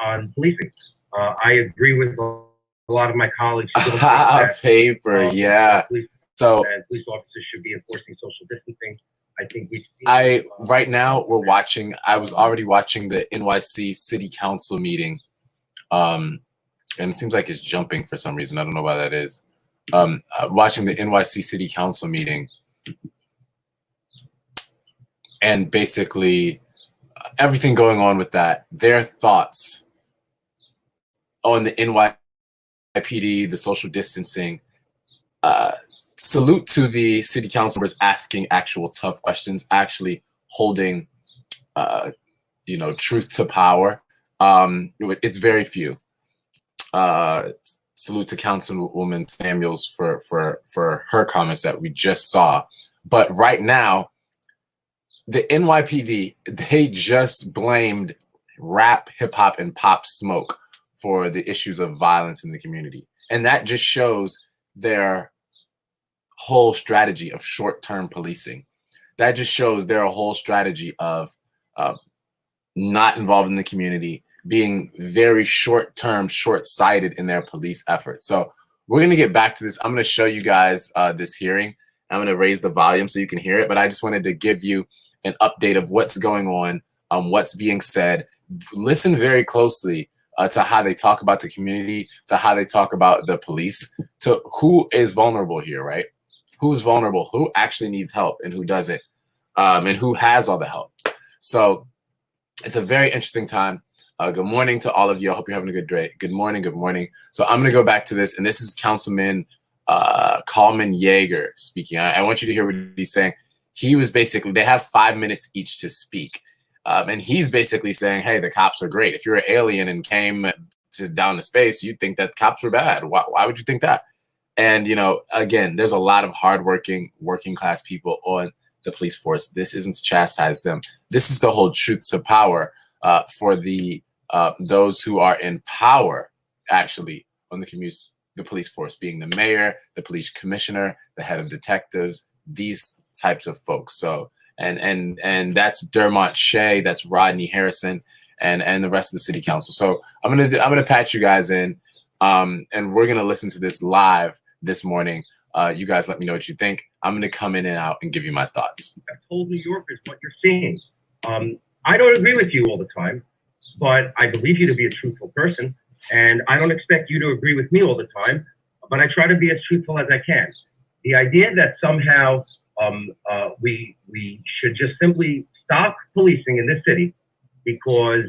on policing. I agree with a lot of my colleagues who don't think that paper, yeah. So police officers should be enforcing social distancing. I think right now we're watching. I was already watching the NYC City Council meeting, and it seems like it's jumping for some reason. I don't know why that is. Watching the NYC City Council meeting, and basically everything going on with that. Their thoughts on the NYPD, the social distancing. Salute to the city council members asking actual tough questions, actually holding, truth to power. It's very few. Salute to Councilwoman Samuels for her comments that we just saw. But right now, the NYPD, they just blamed rap, hip hop, and Pop Smoke for the issues of violence in the community. And that just shows their whole strategy of short-term policing. That just shows their whole strategy of not involved in the community, being very short-term, short-sighted in their police efforts. So we're going to get back to this. I'm going to show you guys this hearing. I'm going to raise the volume so you can hear it, but I just wanted to give you an update of what's going on, what's being said. Listen very closely to how they talk about the community, to how they talk about the police, to who is vulnerable here, right? Who's vulnerable, who actually needs help, and who doesn't, and who has all the help. So it's a very interesting time. Good morning to all of you. I hope you're having a good day. Good morning, good morning. So I'm going to go back to this, and this is Councilman Coleman Yeager speaking. I want you to hear what he's saying. He was basically, they have 5 minutes each to speak. And he's basically saying, hey, the cops are great. If you're an alien and came down to space, you'd think that cops were bad. Why would you think that? And, again, there's a lot of hardworking, working class people on the police force. This isn't to chastise them. This is to hold truth to power for those who are in power, actually, on the police force, being the mayor, the police commissioner, the head of detectives, these types of folks. So, and that's Dermot Shea, that's Rodney Harrison, and the rest of the city council. So I'm gonna patch you guys in, and we're gonna listen to this live this morning. You guys let me know what you think. I'm gonna come in and out and give you my thoughts. I told New Yorkers what you're seeing. I don't agree with you all the time, but I believe you to be a truthful person, and I don't expect you to agree with me all the time, but I try to be as truthful as I can. The idea that somehow we should just simply stop policing in this city because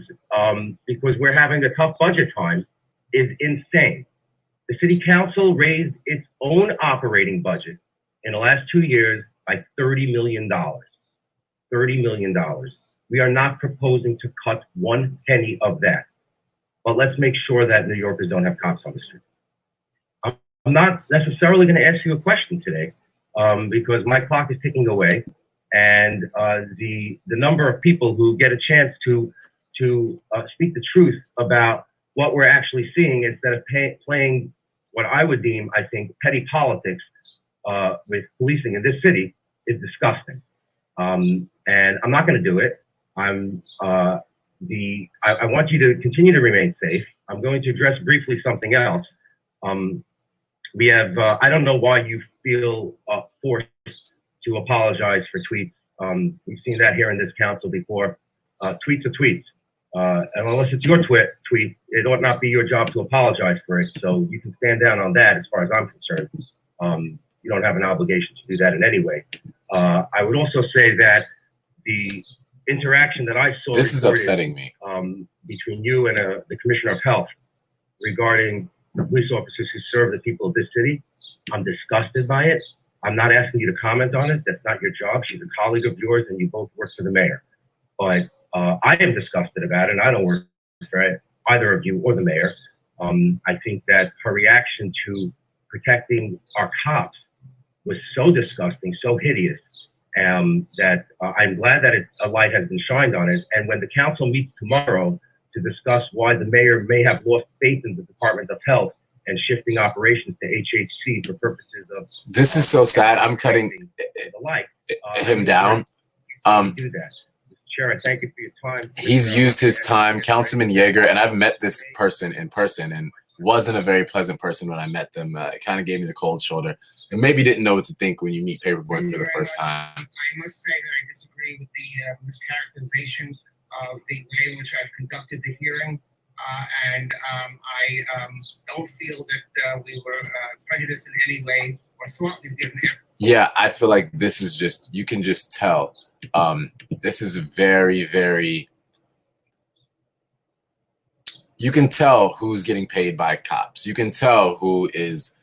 we're having a tough budget time is insane. The city council raised its own operating budget in the last 2 years by $30 million. $30 million. We are not proposing to cut 1 penny of that. But let's make sure that New Yorkers don't have cops on the street. I'm not necessarily going to ask you a question today because my clock is ticking away, and the number of people who get a chance to speak the truth about what we're actually seeing instead of playing what I would deem, I think, petty politics with policing in this city is disgusting. And I'm not going to do it. I want you to continue to remain safe. I'm going to address briefly something else. We have, I don't know why you feel forced to apologize for tweets. We've seen that here in this council before. Tweets are tweets. And unless it's your tweet, it ought not be your job to apologize for it. So you can stand down on that as far as I'm concerned. You don't have an obligation to do that in any way. I would also say that the interaction that I saw— This is upsetting me. Between you and the Commissioner of Health regarding the police officers who serve the people of this city, I'm disgusted by it. I'm not asking you to comment on it. That's not your job. She's a colleague of yours and you both work for the mayor. But I am disgusted about it, and I don't work for either of you or the mayor. I think that her reaction to protecting our cops was so disgusting, so hideous, that I'm glad that a light has been shined on it. And when the council meets tomorrow to discuss why the mayor may have lost faith in the Department of Health and shifting operations to HHC for purposes of— This is so sad. I'm cutting the like, him down. Do that. Chair, I thank you for your time. He's used his time, Councilman Yeager, and I've met this person in person and wasn't a very pleasant person when I met them. It kind of gave me the cold shoulder and maybe didn't know what to think when you meet Paperboy for the first time. I must say that I disagree with the mischaracterization of the way in which I've conducted the hearing. I don't feel that we were prejudiced in any way or sought we've given him. Yeah, I feel like this is just, you can just tell. This is very, very, you can tell who's getting paid by cops. You can tell who is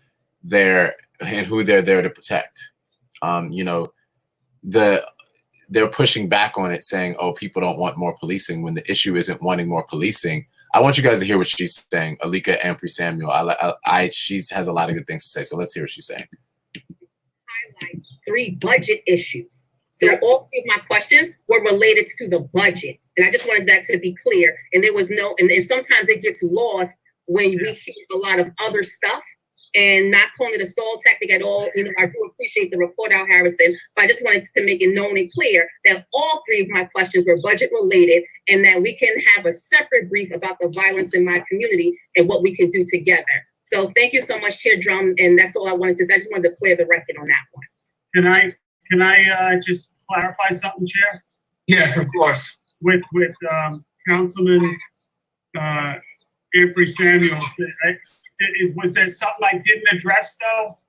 there and who they're there to protect. You know, they're pushing back on it saying, oh, people don't want more policing when the issue isn't wanting more policing. I want you guys to hear what she's saying, Alika Ampry Samuel. She has a lot of good things to say, so let's hear what she's saying. Highlight 3 budget issues. So all 3 of my questions were related to the budget. And I just wanted that to be clear. And there was no, and sometimes it gets lost when we hear a lot of other stuff and not calling it a stall tactic at all. You know, I do appreciate the report out, Harrison, but I just wanted to make it known and clear that all 3 of my questions were budget related and that we can have a separate brief about the violence in my community and what we can do together. So thank you so much, Chair Drum. And that's all I wanted to say. I just wanted to clear the record on that one. Can I just clarify something, Chair? Yes, of course. With Councilman Ampry Samuel, was there something I didn't address though?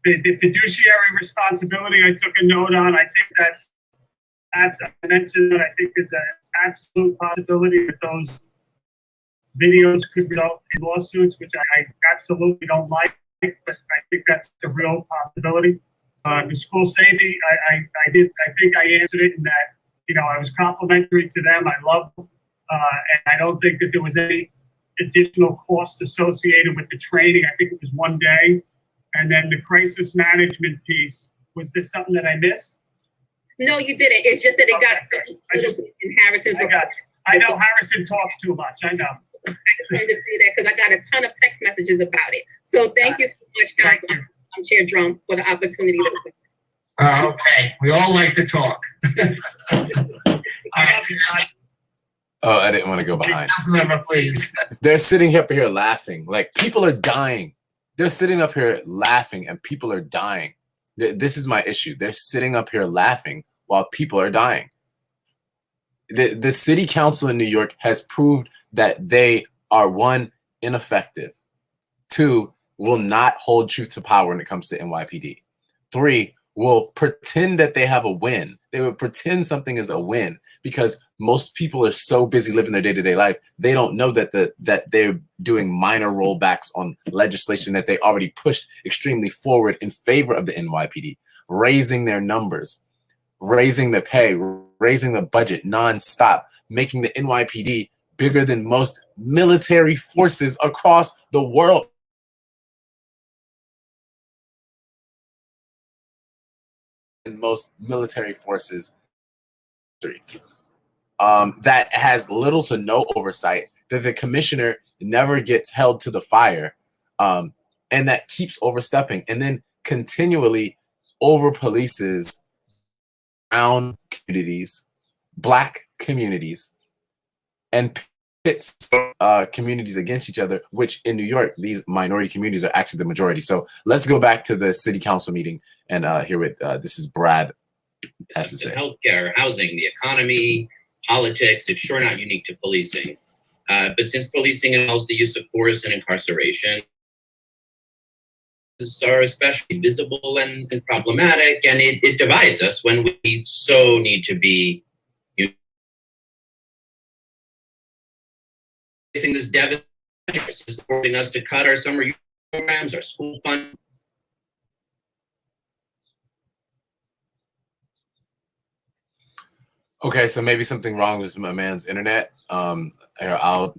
The fiduciary responsibility I took a note on. I think that's, I mentioned that I think it's an absolute possibility that those videos could result in lawsuits, which I absolutely don't like, but I think that's a real possibility. The school safety, I think I answered it in that, you know, I was complimentary to them. I love them. And I don't think that there was any additional cost associated with the training. I think it was 1 day. And then the crisis management piece, was there something that I missed? No, you didn't. It's just that it got in Harrison's report. I know Harrison talks too much. I know. I just wanted to say that because I got a ton of text messages about it. So thank you so much, Council. Chair Drum, for the opportunity to. Okay, we all like to talk. Oh, I didn't want to go behind. Councilmember, please. They're sitting up here laughing. Like, people are dying. They're sitting up here laughing and people are dying. This is my issue. They're sitting up here laughing while people are dying. The city council in New York has proved that they are, 1, ineffective, 2, will not hold truth to power when it comes to NYPD, 3, will pretend that they have a win. They would pretend something is a win because most people are so busy living their day-to-day life, they don't know that that they're doing minor rollbacks on legislation that they already pushed extremely forward in favor of the NYPD, raising their numbers, raising the pay, raising the budget nonstop, making the NYPD bigger than most military forces across the world. In most military forces, that has little to no oversight, that the commissioner never gets held to the fire, and that keeps overstepping and then continually over polices brown communities, black communities, and pits communities against each other, which in New York, these minority communities are actually the majority. So let's go back to the city council meeting and hear what this is Brad has to say. Healthcare, housing, the economy, politics, it's sure not unique to policing. But since policing involves the use of force and incarceration, are especially visible and problematic, and it divides us when we so need to be facing this devastation. Is forcing us to cut our summer youth programs, our school fund. Okay, so maybe something wrong with my man's internet. Here, I'll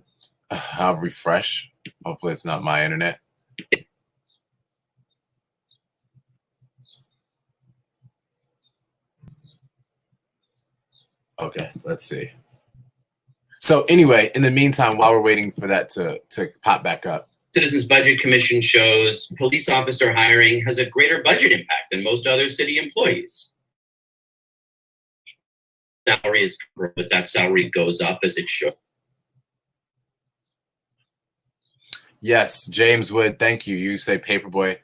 refresh. Hopefully it's not my internet. Okay, let's see. So anyway, in the meantime, while we're waiting for that to pop back up. Citizens Budget Commission shows police officer hiring has a greater budget impact than most other city employees. salary is, but that salary goes up as it should. Yes, James Wood, thank you. You say Paperboy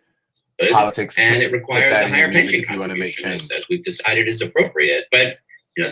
politics, and it requires a higher pension if you want to make contribution, change. as we've decided is appropriate. But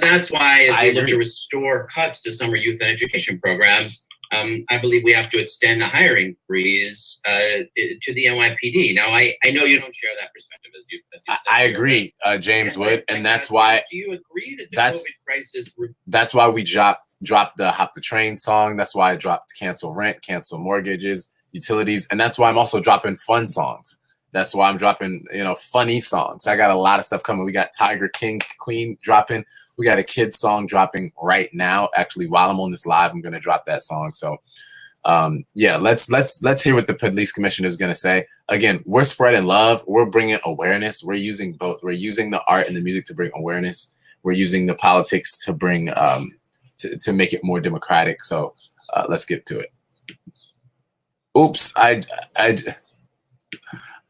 that's why, as we look agree. to restore cuts to summer youth and education programs, I believe we have to extend the hiring freeze to the NYPD. Now, I know you don't share that perspective, as you said. I agree, James Wood, and that's why. Do you agree that the that's- COVID crisis? That's why we dropped the Hop the Train song. That's why I dropped cancel rent, cancel mortgages, utilities, and that's why I'm also dropping fun songs. That's why I'm dropping, funny songs. I got a lot of stuff coming. We got Tiger King Queen dropping. We got a kid song dropping right now. Actually, while I'm on this live, I'm gonna drop that song. So, yeah, let's hear what the police commissioner is gonna say. Again, we're spreading love. We're bringing awareness. We're using both. We're using the art and the music to bring awareness. We're using the politics to bring to make it more democratic. So, let's get to it. Oops,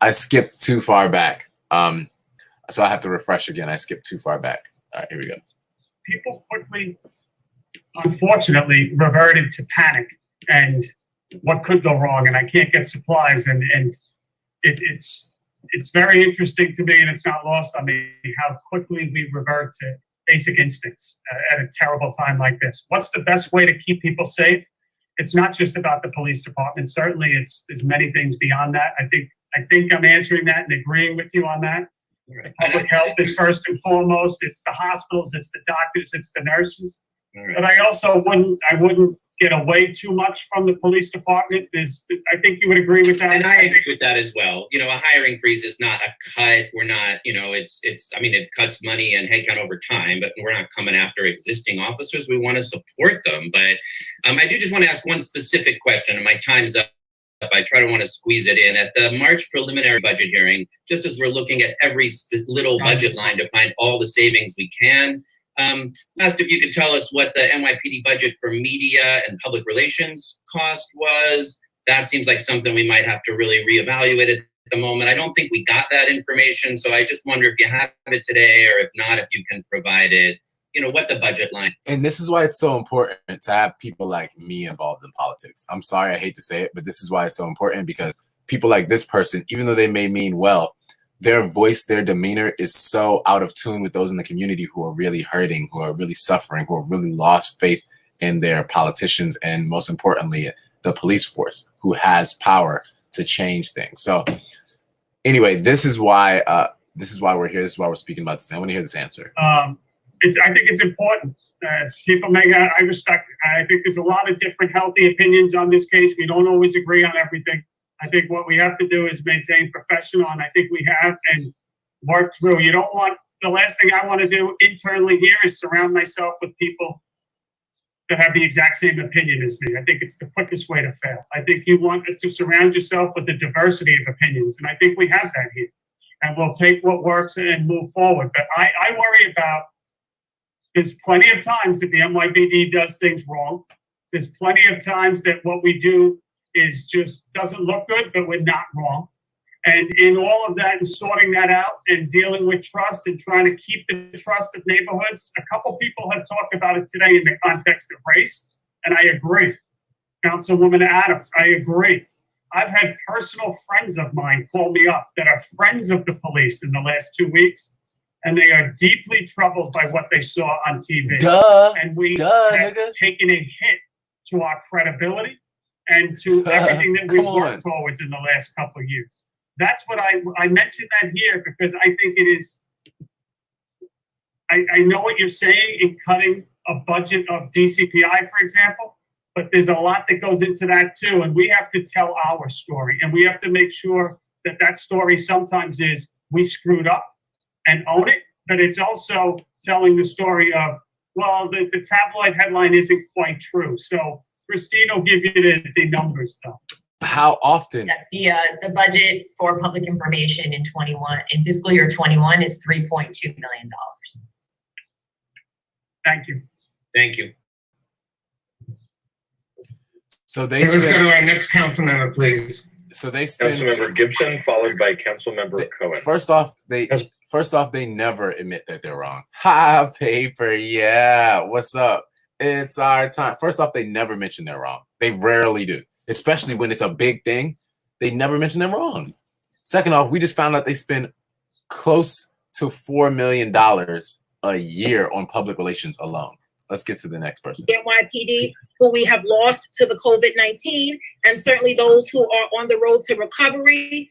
I skipped too far back. So I have to refresh again. I skipped too far back. All right, here we go. People quickly, unfortunately, reverted to panic and what could go wrong, and I can't get supplies, and it's very interesting to me, and it's not lost on me how quickly we revert to basic instincts at a terrible time like this. What's the best way to keep people safe? It's not just about the police department. Certainly, there's many things beyond that. I think I'm answering that and agreeing with you on that. Right. Public health is first and foremost. It's the hospitals, it's the doctors, it's the nurses. Right. But I also wouldn't get away too much from the police department. I think you would agree with that. And I agree with that as well. A hiring freeze is not a cut. We're not, it cuts money and headcount over time, but we're not coming after existing officers. We want to support them. But I do just want to ask one specific question, and my time's up. I try to want to squeeze it in. At the March preliminary budget hearing, just as we're looking at every little budget line to find all the savings we can, asked if you could tell us what the NYPD budget for media and public relations cost was. That seems like something we might have to really reevaluate at the moment. I don't think we got that information, so I just wonder if you have it today, or if not, if you can provide it. What the budget line. And this is why it's so important to have people like me involved in politics. I'm sorry, I hate to say it, but this is why it's so important, because people like this person, even though they may mean well, their voice, their demeanor is so out of tune with those in the community who are really hurting, who are really suffering, who have really lost faith in their politicians, and most importantly, the police force, who has power to change things. So anyway, this is why we're here. This is why we're speaking about this. I want to hear this answer. I think it's important. People I respect it. I think there's a lot of different healthy opinions on this case. We don't always agree on everything. I think what we have to do is maintain professional, and I think we have, and work through. The last thing I want to do internally here is surround myself with people that have the exact same opinion as me. I think it's the quickest way to fail. I think you want to surround yourself with the diversity of opinions, and I think we have that here. And we'll take what works and move forward. But I worry about, there's plenty of times that the NYPD does things wrong. There's plenty of times that what we do is just doesn't look good, but we're not wrong. And in all of that and sorting that out and dealing with trust and trying to keep the trust of neighborhoods, a couple people have talked about it today in the context of race, and I agree. Councilwoman Adams, I agree. I've had personal friends of mine call me up that are friends of the police in the last 2 weeks, and they are deeply troubled by what they saw on TV. And we have taken a hit to our credibility and to everything that we've worked towards in the last couple of years. That's what I mentioned that here because I think it is, I know what you're saying in cutting a budget of DCPI, for example, but there's a lot that goes into that too. And we have to tell our story, and we have to make sure that that story sometimes is we screwed up and own it, but it's also telling the story of, well, the tabloid headline isn't quite true. So Christine will give you the numbers though. How often? The budget for public information in fiscal year 21 is $3.2 million. Thank you. Thank you. So they Let's go to our next council member, please. So they spend Councilmember Gibson, followed by Councilmember Cohen. First off, they First off, they never admit that they're wrong. Ha, paper, yeah. What's up? It's our time. First off, they never mention they're wrong. They rarely do, especially when it's a big thing. They never mention they're wrong. Second off, we just found out they spend close to $4 million a year on public relations alone. Let's get to the next person. NYPD, who we have lost to the COVID-19, and certainly those who are on the road to recovery.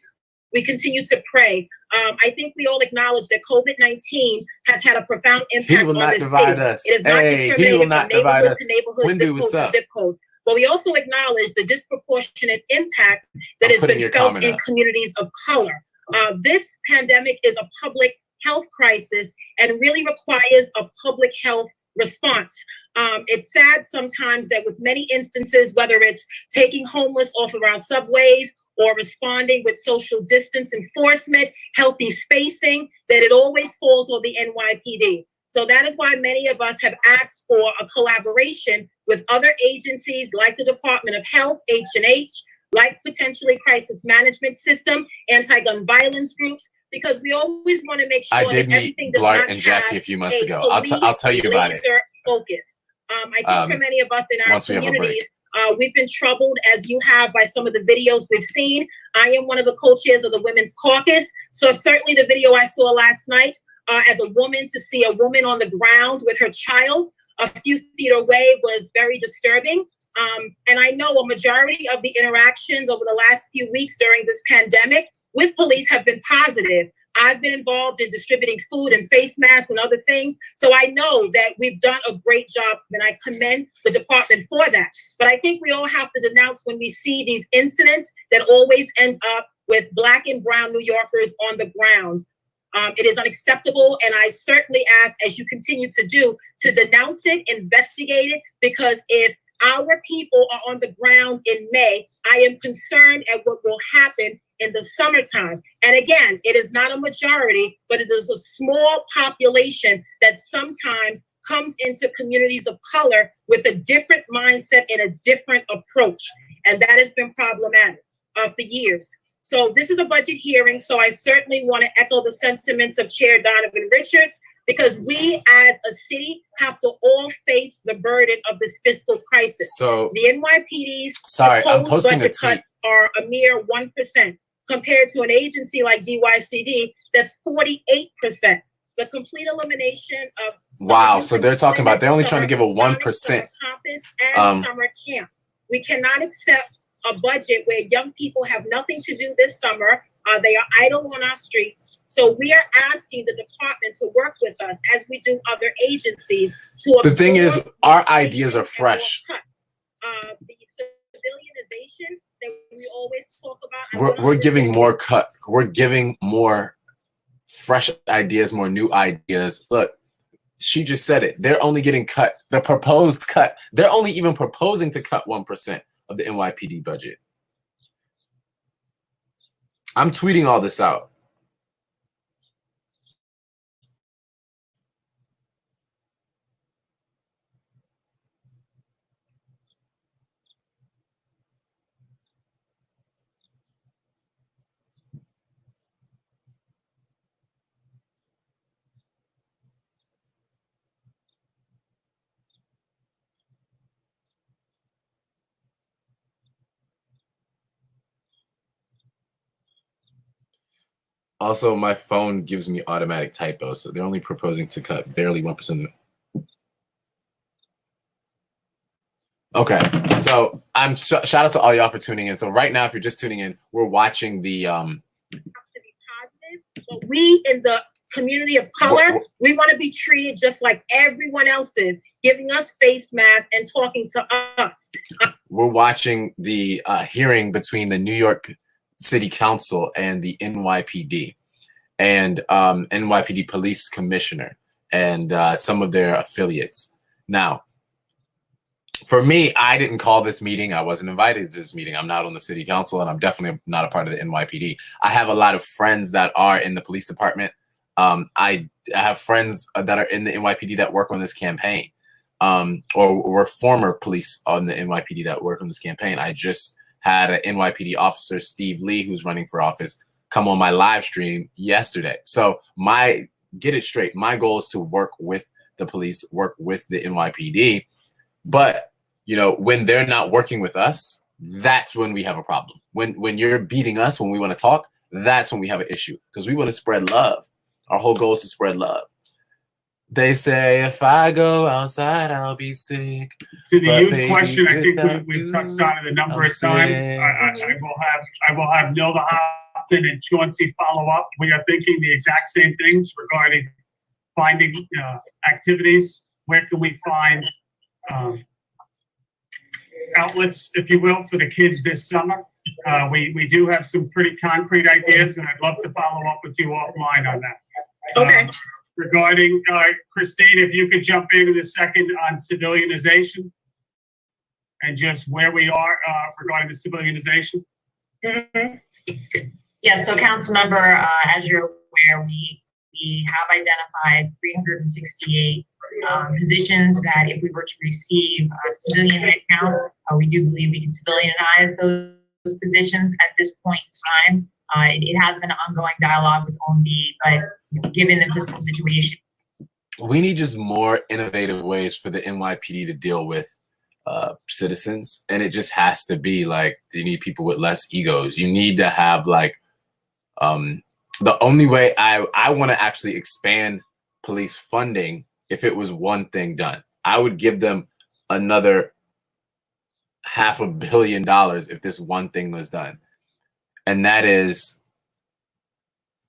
We continue to pray. I think we all acknowledge that COVID-19 has had a profound impact on the city. Us. It is not discriminated from neighborhood to neighborhood, zip code to zip code. But we also acknowledge the disproportionate impact that has been felt in communities of color. This pandemic is a public health crisis and really requires a public health response. It's sad sometimes that with many instances, whether it's taking homeless off of our subways or responding with social distance enforcement, healthy spacing, that it always falls on the NYPD. So that is why many of us have asked for a collaboration with other agencies like the Department of Health, H&H, like potentially crisis management system, anti-gun violence groups, because we always want to make sure that everything does not and Jackie a few months ago. I'll tell you about it. Focus. I think for many of us in our communities, we've been troubled, as you have, by some of the videos we've seen. I am one of the co-chairs of the Women's Caucus. So certainly the video I saw last night, as a woman, to see a woman on the ground with her child a few feet away was very disturbing. And I know a majority of the interactions over the last few weeks during this pandemic with police have been positive. I've been involved in distributing food and face masks and other things. So I know that we've done a great job, and I commend the department for that. But I think we all have to denounce when we see these incidents that always end up with Black and brown New Yorkers on the ground. It is unacceptable, and I certainly ask, as you continue to do, to denounce it, investigate it, because if our people are on the ground in May, I am concerned at what will happen in the summertime. And again, it is not a majority, but it is a small population that sometimes comes into communities of color with a different mindset and a different approach. And that has been problematic for years. So this is a budget hearing, so I certainly want to echo the sentiments of Chair Donovan Richards, because we as a city have to all face the burden of this fiscal crisis. So the NYPD's I'm posting budget cuts are a mere 1% compared to an agency like NYCD that's 48%. The complete elimination of so they're talking about they're only trying to give a 1% and summer camp. We cannot accept a budget where young people have nothing to do this summer. They are idle on our streets. So we are asking the department to work with us, as we do other agencies, to the thing is, our ideas are fresh. The civilianization that we always talk about. We're giving more cut. We're giving more fresh ideas, more new ideas. Look, she just said it. They're only getting cut. The proposed cut. They're only even proposing to cut 1% of the NYPD budget. I'm tweeting all this out. Also, my phone gives me automatic typos, so they're only proposing to cut barely 1%. Okay, so I'm shout out to all y'all for tuning in. So right now, if you're just tuning in, we're watching the to be positive, but we in the community of color, we want to be treated just like everyone else is, giving us face masks and talking to us. We're watching the hearing between the New York City Council and the NYPD and NYPD Police Commissioner and some of their affiliates. Now, for me, I didn't call this meeting. I wasn't invited to this meeting. I'm not on the city council, and I'm definitely not a part of the NYPD. I have a lot of friends that are in the police department. I have friends that are in the NYPD that work on this campaign, or were former police on the NYPD that work on this campaign. I just had an NYPD officer, Steve Lee, who's running for office, come on my live stream yesterday. So get it straight. My goal is to work with the police, work with the NYPD. But, you know, when they're not working with us, that's when we have a problem. When you're beating us, when we want to talk, that's when we have an issue, because we want to spread love. Our whole goal is to spread love. They say if I go outside, I'll be sick. To the But youth baby, question, I think without we've you, touched on it a number I'm of times. sick. I will have Nilda Hopkins and Chauncey follow up. We are thinking the exact same things regarding finding activities. Where can we find outlets, if you will, for the kids this summer? We do have some pretty concrete ideas, and I'd love to follow up with you offline on that. Okay. Regarding, Christine, if you could jump in a second on civilianization and just where we are regarding the civilianization. Yeah, so council member, as you're aware, we have identified 368 positions that if we were to receive civilian headcount, we do believe we can civilianize those positions at this point in time. It has been an ongoing dialogue with OMB, but given the fiscal situation. We need just more innovative ways for the NYPD to deal with citizens. And it just has to be like, you need people with less egos. You need to have like, the only way I want to actually expand police funding, if it was one thing done, I would give them another $500 million if this one thing was done. And that is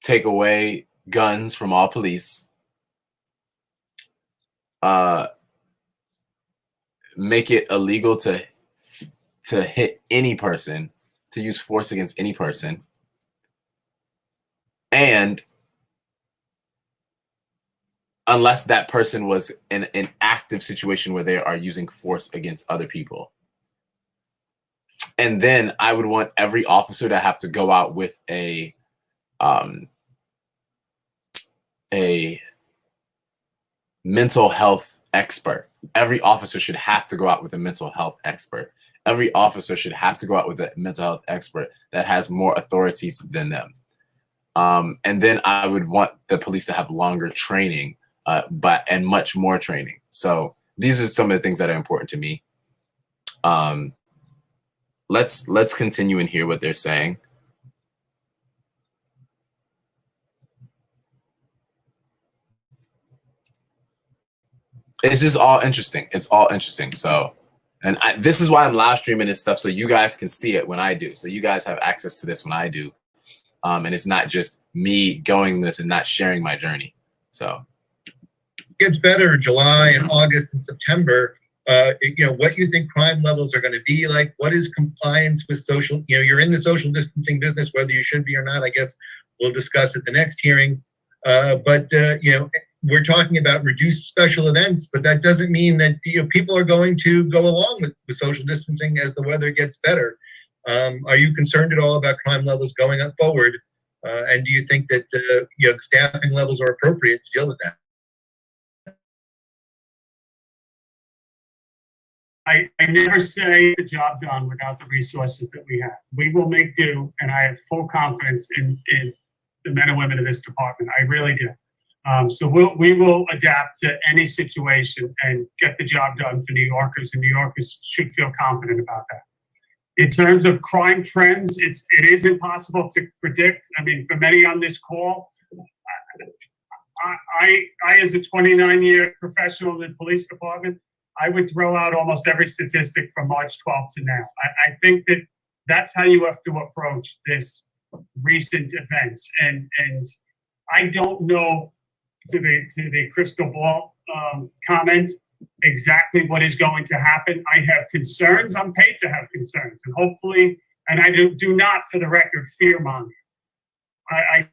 take away guns from all police, make it illegal to hit any person, to use force against any person, and unless that person was in an active situation where they are using force against other people. And then I would want every officer to have to go out with a mental health expert. Every officer should have to go out with a mental health expert. Every officer should have to go out with a mental health expert that has more authorities than them. And then I would want the police to have longer training, and much more training. So these are some of the things that are important to me. Let's continue and hear what they're saying. It's just all interesting. It's all interesting. So, and this is why I'm live streaming this stuff, so you guys can see it when I do. So you guys have access to this when I do. And it's not just me going this and not sharing my journey. So it gets better in July and August and September. What you think crime levels are going to be like? What is compliance with social? You're in the social distancing business, whether you should be or not. I guess we'll discuss at the next hearing. We're talking about reduced special events, but that doesn't mean that people are going to go along with social distancing as the weather gets better. Are you concerned at all about crime levels going up forward? And do you think that the staffing levels are appropriate to deal with that? I never say the job done without the resources that we have. We will make do, and I have full confidence in the men and women of this department. I really do. So we will adapt to any situation and get the job done for New Yorkers, and New Yorkers should feel confident about that. In terms of crime trends, it is impossible to predict. I mean, for many on this call, I as a 29-year professional in the police department, I would throw out almost every statistic from March 12th to now. I think that's how you have to approach this recent events. And I don't know, to the crystal ball comment, exactly what is going to happen. I have concerns. I'm paid to have concerns. And hopefully, and I do not, for the record, fearmonger. I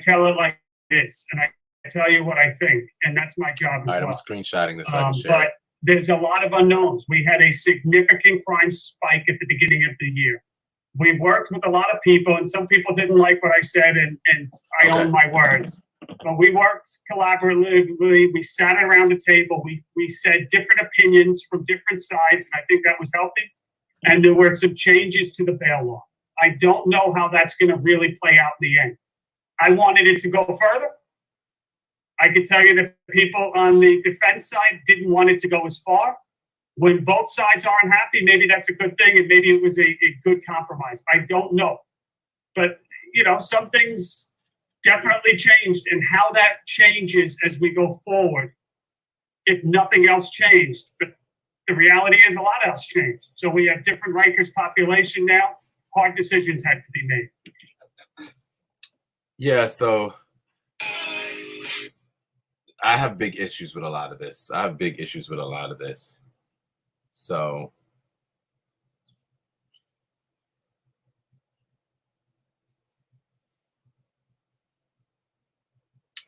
tell it like it is, and I tell you what I think, and that's my job as all right, well. I'm screenshotting this. I can share. But there's a lot of unknowns. We had a significant crime spike at the beginning of the year. We worked with a lot of people, and some people didn't like what I said, and I own my words. But we worked collaboratively. We sat around the table. We said different opinions from different sides, and I think that was healthy. And there were some changes to the bail law. I don't know how that's going to really play out in the end. I wanted it to go further. I can tell you that people on the defense side didn't want it to go as far. When both sides aren't happy, maybe that's a good thing, and maybe it was a good compromise. I don't know. But, you know, some things definitely changed, and how that changes as we go forward, if nothing else changed. But the reality is a lot else changed. So we have different Rikers population now. Hard decisions had to be made. Yeah, so I have big issues with a lot of this. So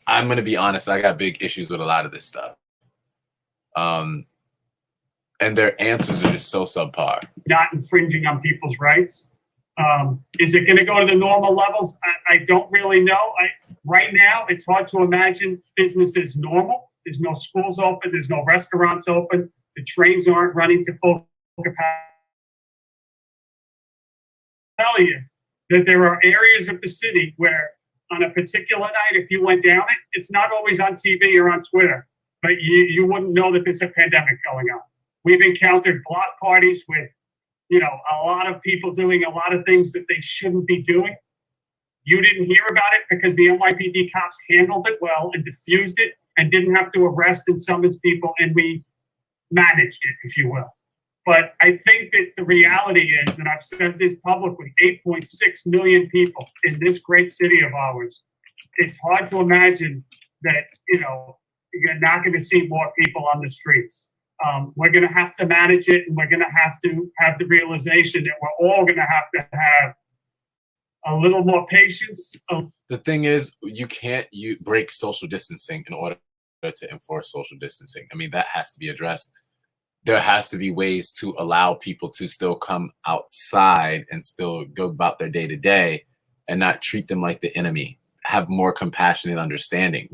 I'm going to be honest, I got big issues with a lot of this stuff. And their answers are just so subpar. Not infringing on people's rights. Is it going to go to the normal levels? I don't really know. Right now, it's hard to imagine business is normal. There's no schools open. There's no restaurants open. The trains aren't running to full capacity. I tell you that there are areas of the city where on a particular night, if you went down it, it's not always on TV or on Twitter, but you wouldn't know that there's a pandemic going on. We've encountered block parties with, you know, a lot of people doing a lot of things that they shouldn't be doing. You didn't hear about it because the NYPD cops handled it well and diffused it and didn't have to arrest and summons people, and we managed it, if you will. But I think that the reality is, and I've said this publicly, 8.6 million people in this great city of ours. It's hard to imagine that, you know, you're not going to see more people on the streets. We're going to have to manage it, and we're going to have the realization that we're all going to have a little more patience. The thing is, you can't break social distancing in order to enforce social distancing. I mean, that has to be addressed. There has to be ways to allow people to still come outside and still go about their day to day and not treat them like the enemy. Have more compassion and understanding.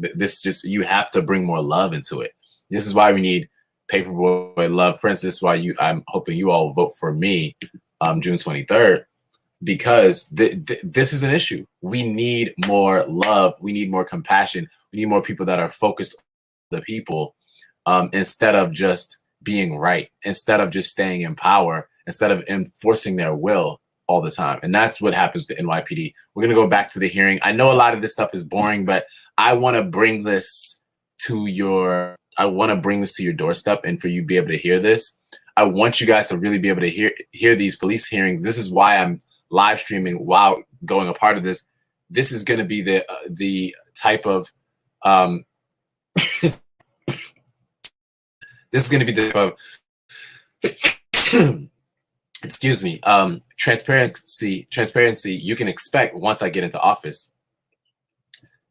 You have to bring more love into it. This is why we need Paperboy, Love Prince. This is why I'm hoping you all vote for me June 23rd, because this is an issue. We need more love. We need more compassion. We need more people that are focused on the people instead of just being right, instead of just staying in power, instead of enforcing their will all the time. And that's what happens to NYPD. We're going to go back to the hearing. I know a lot of this stuff is boring, but I want to bring this to your doorstep, and for you to be able to hear this. I want you guys to really be able to hear these police hearings. This is why I'm live streaming while going a part of this. This is going to be the type of this is going to be the type of excuse me, transparency you can expect once I get into office.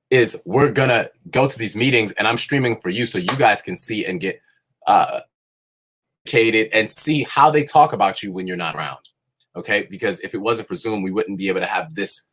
Is we're gonna go to these meetings, and I'm streaming for you so you guys can see and get educated and see how they talk about you when you're not around. Okay, because if it wasn't for Zoom, we wouldn't be able to have this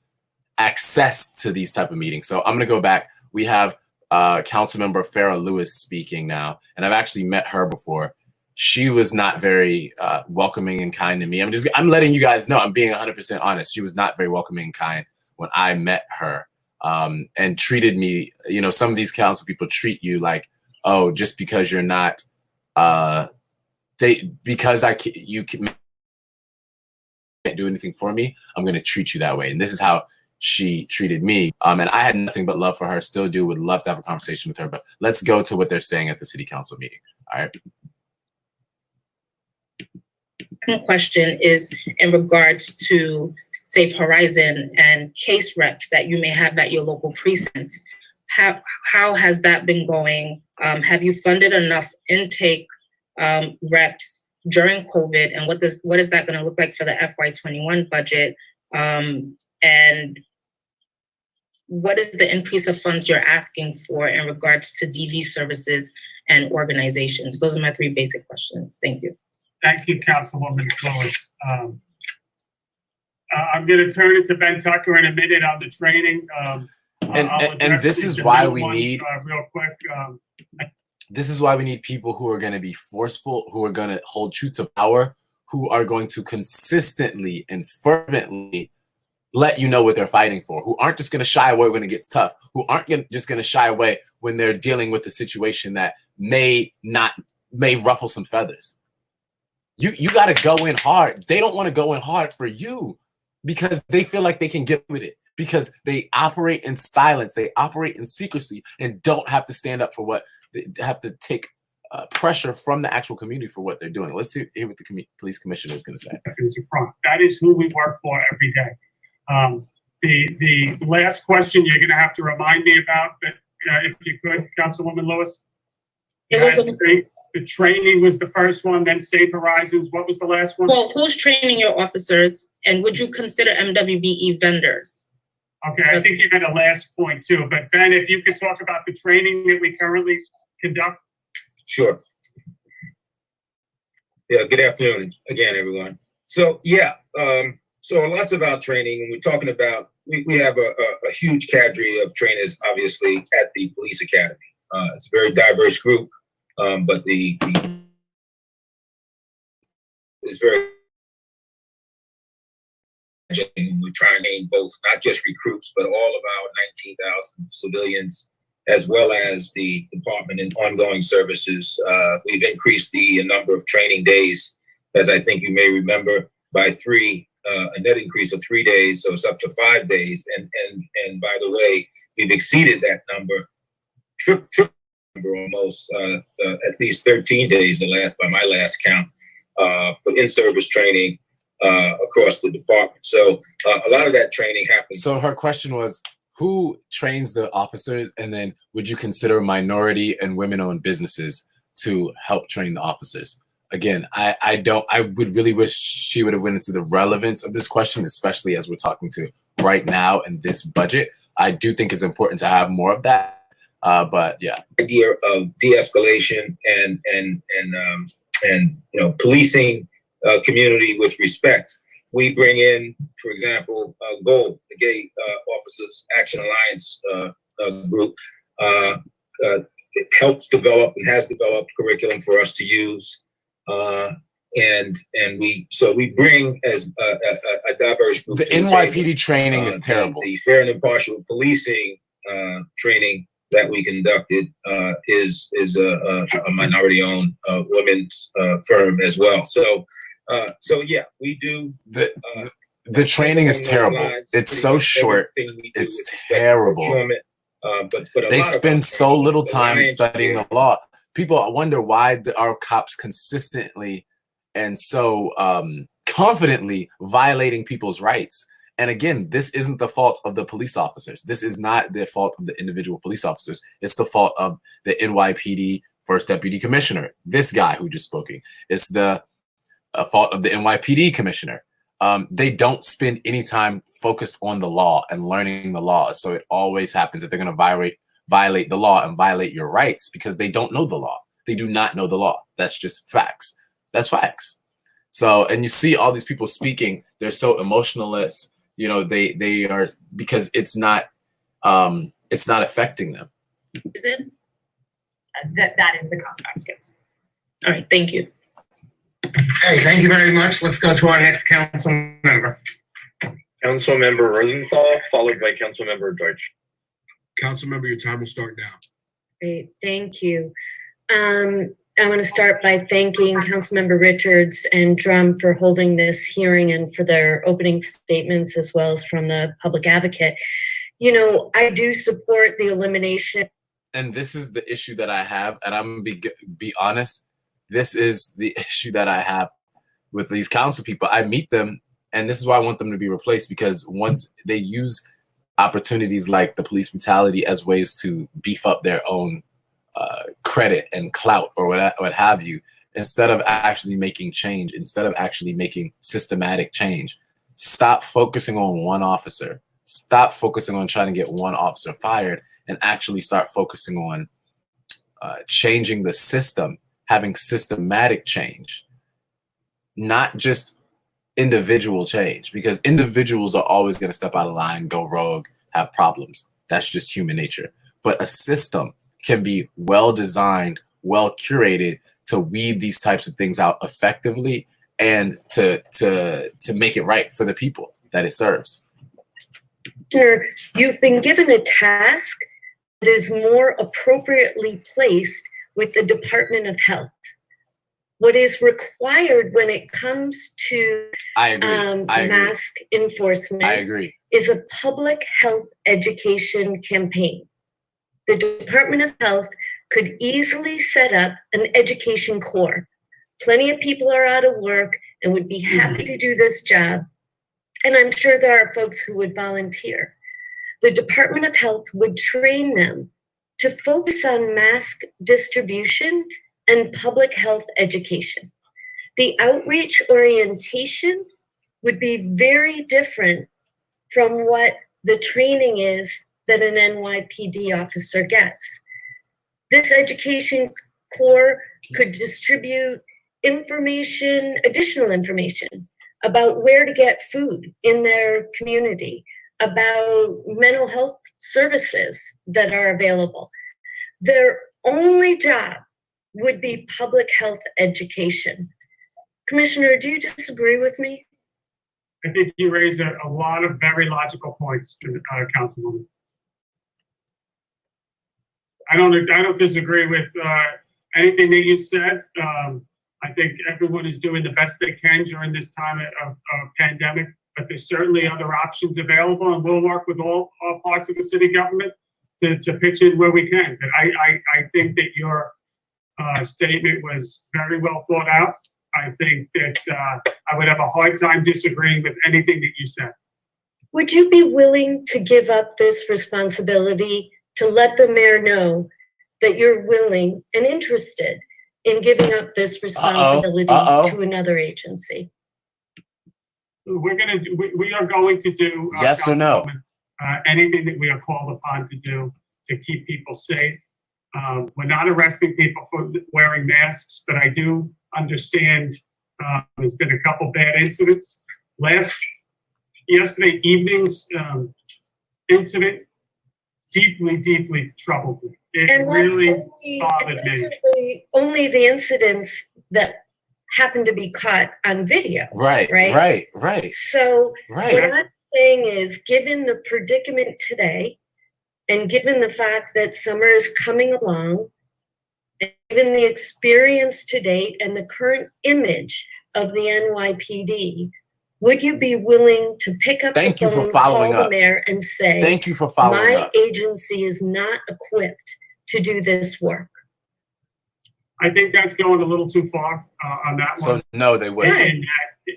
access to these type of meetings. So I'm gonna go back. We have Councilmember Farrah Lewis speaking now, and I've actually met her before. She was not very welcoming and kind to me. I'm letting you guys know. I'm being 100% honest. She was not very welcoming and kind when I met her. And treated me, you know, some of these council people treat you like, oh, just because you're not, you can't do anything for me, I'm going to treat you that way. And this is how she treated me. And I had nothing but love for her, still do, would love to have a conversation with her, but let's go to what they're saying at the city council meeting. All right. Question is in regards to Safe Horizon and case reps that you may have at your local precincts. How has that been going? Have you funded enough intake reps during COVID, and what is that going to look like for the FY21 budget? And what is the increase of funds you're asking for in regards to DV services and organizations? Those are my three basic questions. Thank you. Thank you, Councilwoman Lewis. I'm going to turn it to Ben Tucker in a minute on the training. And this is why we need real quick. This is why we need people who are going to be forceful, who are going to hold true to power, who are going to consistently and fervently let you know what they're fighting for, who aren't just going to shy away when it gets tough, who aren't just going to shy away when they're dealing with a situation that may ruffle some feathers. You got to go in hard. They don't want to go in hard for you because they feel like they can get with it, because they operate in silence, they operate in secrecy, and don't have to stand up for what they have to take pressure from the actual community for what they're doing. Let's hear what the police commissioner is going to say. That is who we work for every day. The last question you're going to have to remind me about, but if you could, Councilwoman Lewis. The training was the first one, then Safe Horizons. What was the last one? Well, who's training your officers, and would you consider MWBE vendors? Okay, I think you had a last point too, but Ben, if you could talk about the training that we currently conduct. Sure. Yeah, good afternoon again, everyone. So yeah, so lots about training, and we're talking about, we have a huge cadre of trainers, obviously, at the police academy. It's a very diverse group, but it's very, we're trying to aim both, not just recruits, but all of our 19,000 civilians, as well as the department and ongoing services. We've increased the number of training days, as I think you may remember, by 3, a net increase of 3 days, so it's up to 5 days. And by the way, we've exceeded that number, triple number almost, at least 13 days by my last count, for in-service training across the department. So a lot of that training happens. So her question was, who trains the officers, and then would you consider minority and women-owned businesses to help train the officers? Again, I would really wish she would have went into the relevance of this question, especially as we're talking to right now in this budget. I do think it's important to have more of that, but yeah. Idea of de-escalation and policing community with respect. We bring in, for example, GOAL, the Gay Officers Action Alliance group. It helps develop and has developed curriculum for us to use. And we bring as a diverse group. The NYPD training is terrible. The fair and impartial policing training that we conducted is a minority-owned women's firm as well. So yeah, we do. The training is terrible. It's so short. It's terrible. But they spend so little time studying the law. People wonder why our cops consistently and so confidently violating people's rights. And again, this isn't the fault of the police officers. This is not the fault of the individual police officers. It's the fault of the NYPD First Deputy Commissioner, this guy who just spoke. It's the fault of the NYPD commissioner. They don't spend any time focused on the law and learning the law. So it always happens that they're going to violate the law and violate your rights because they don't know the law. They do not know the law. That's just facts. That's facts. So, and you see all these people speaking, they're so emotionless, they are, because it's not affecting them. Is it? That is the contract, yes. All right, thank you. Okay, thank you very much. Let's go to our next council member. Council Member Rosenthal, followed by Council Member Deutsch. Council member, your time will start now. Great, thank you. I want to start by thanking Councilmember Richards and Drum for holding this hearing and for their opening statements, as well as from the public advocate. I do support the elimination. And this is the issue that I have, and I'm gonna be honest. This is the issue that I have with these council people. I meet them, and this is why I want them to be replaced, because once they use opportunities like the police brutality as ways to beef up their own credit and clout or what have you, instead of actually making change, instead of actually making systematic change, stop focusing on one officer, stop focusing on trying to get one officer fired, and actually start focusing on changing the system, having systematic change, not just individual change, because individuals are always going to step out of line, go rogue, have problems. That's just human nature. But a system can be well designed, well curated to weed these types of things out effectively and to make it right for the people that it serves. Commissioner, you've been given a task that is more appropriately placed with the Department of Health. What is required when it comes to I agree. mask enforcement I agree. is a public health education campaign. The Department of Health could easily set up an education corps. Plenty of people are out of work and would be happy to do this job. And I'm sure there are folks who would volunteer. The Department of Health would train them to focus on mask distribution and public health education. The outreach orientation would be very different from what the training is that an NYPD officer gets. This education corps could distribute information, additional information about where to get food in their community, about mental health services that are available. Their only job would be public health education. Commissioner, do you disagree with me? I think you raise a lot of very logical points, Councilwoman. I don't disagree with anything that you said. I think everyone is doing the best they can during this time of pandemic, but there's certainly other options available, and we'll work with all parts of the city government to pitch in where we can. But I think that your statement was very well thought out. I think that I would have a hard time disagreeing with anything that you said. Would you be willing to give up this responsibility to let the mayor know that you're willing and interested in giving up this responsibility to another agency? We are going to do yes or no. Anything that we are called upon to do to keep people safe. We're not arresting people for wearing masks, but I do understand there's been a couple bad incidents. Yesterday evening's incident deeply troubled me. It really bothered me. Only the incidents that happen to be caught on video. Right. So what I'm saying is, given the predicament today, and given the fact that summer is coming along, and given the experience to date and the current image of the NYPD, would you be willing to pick up the phone, call the mayor, and say, thank you for following up. My agency is not equipped to do this work? I think that's going a little too far on that one. So no, they wouldn't. And,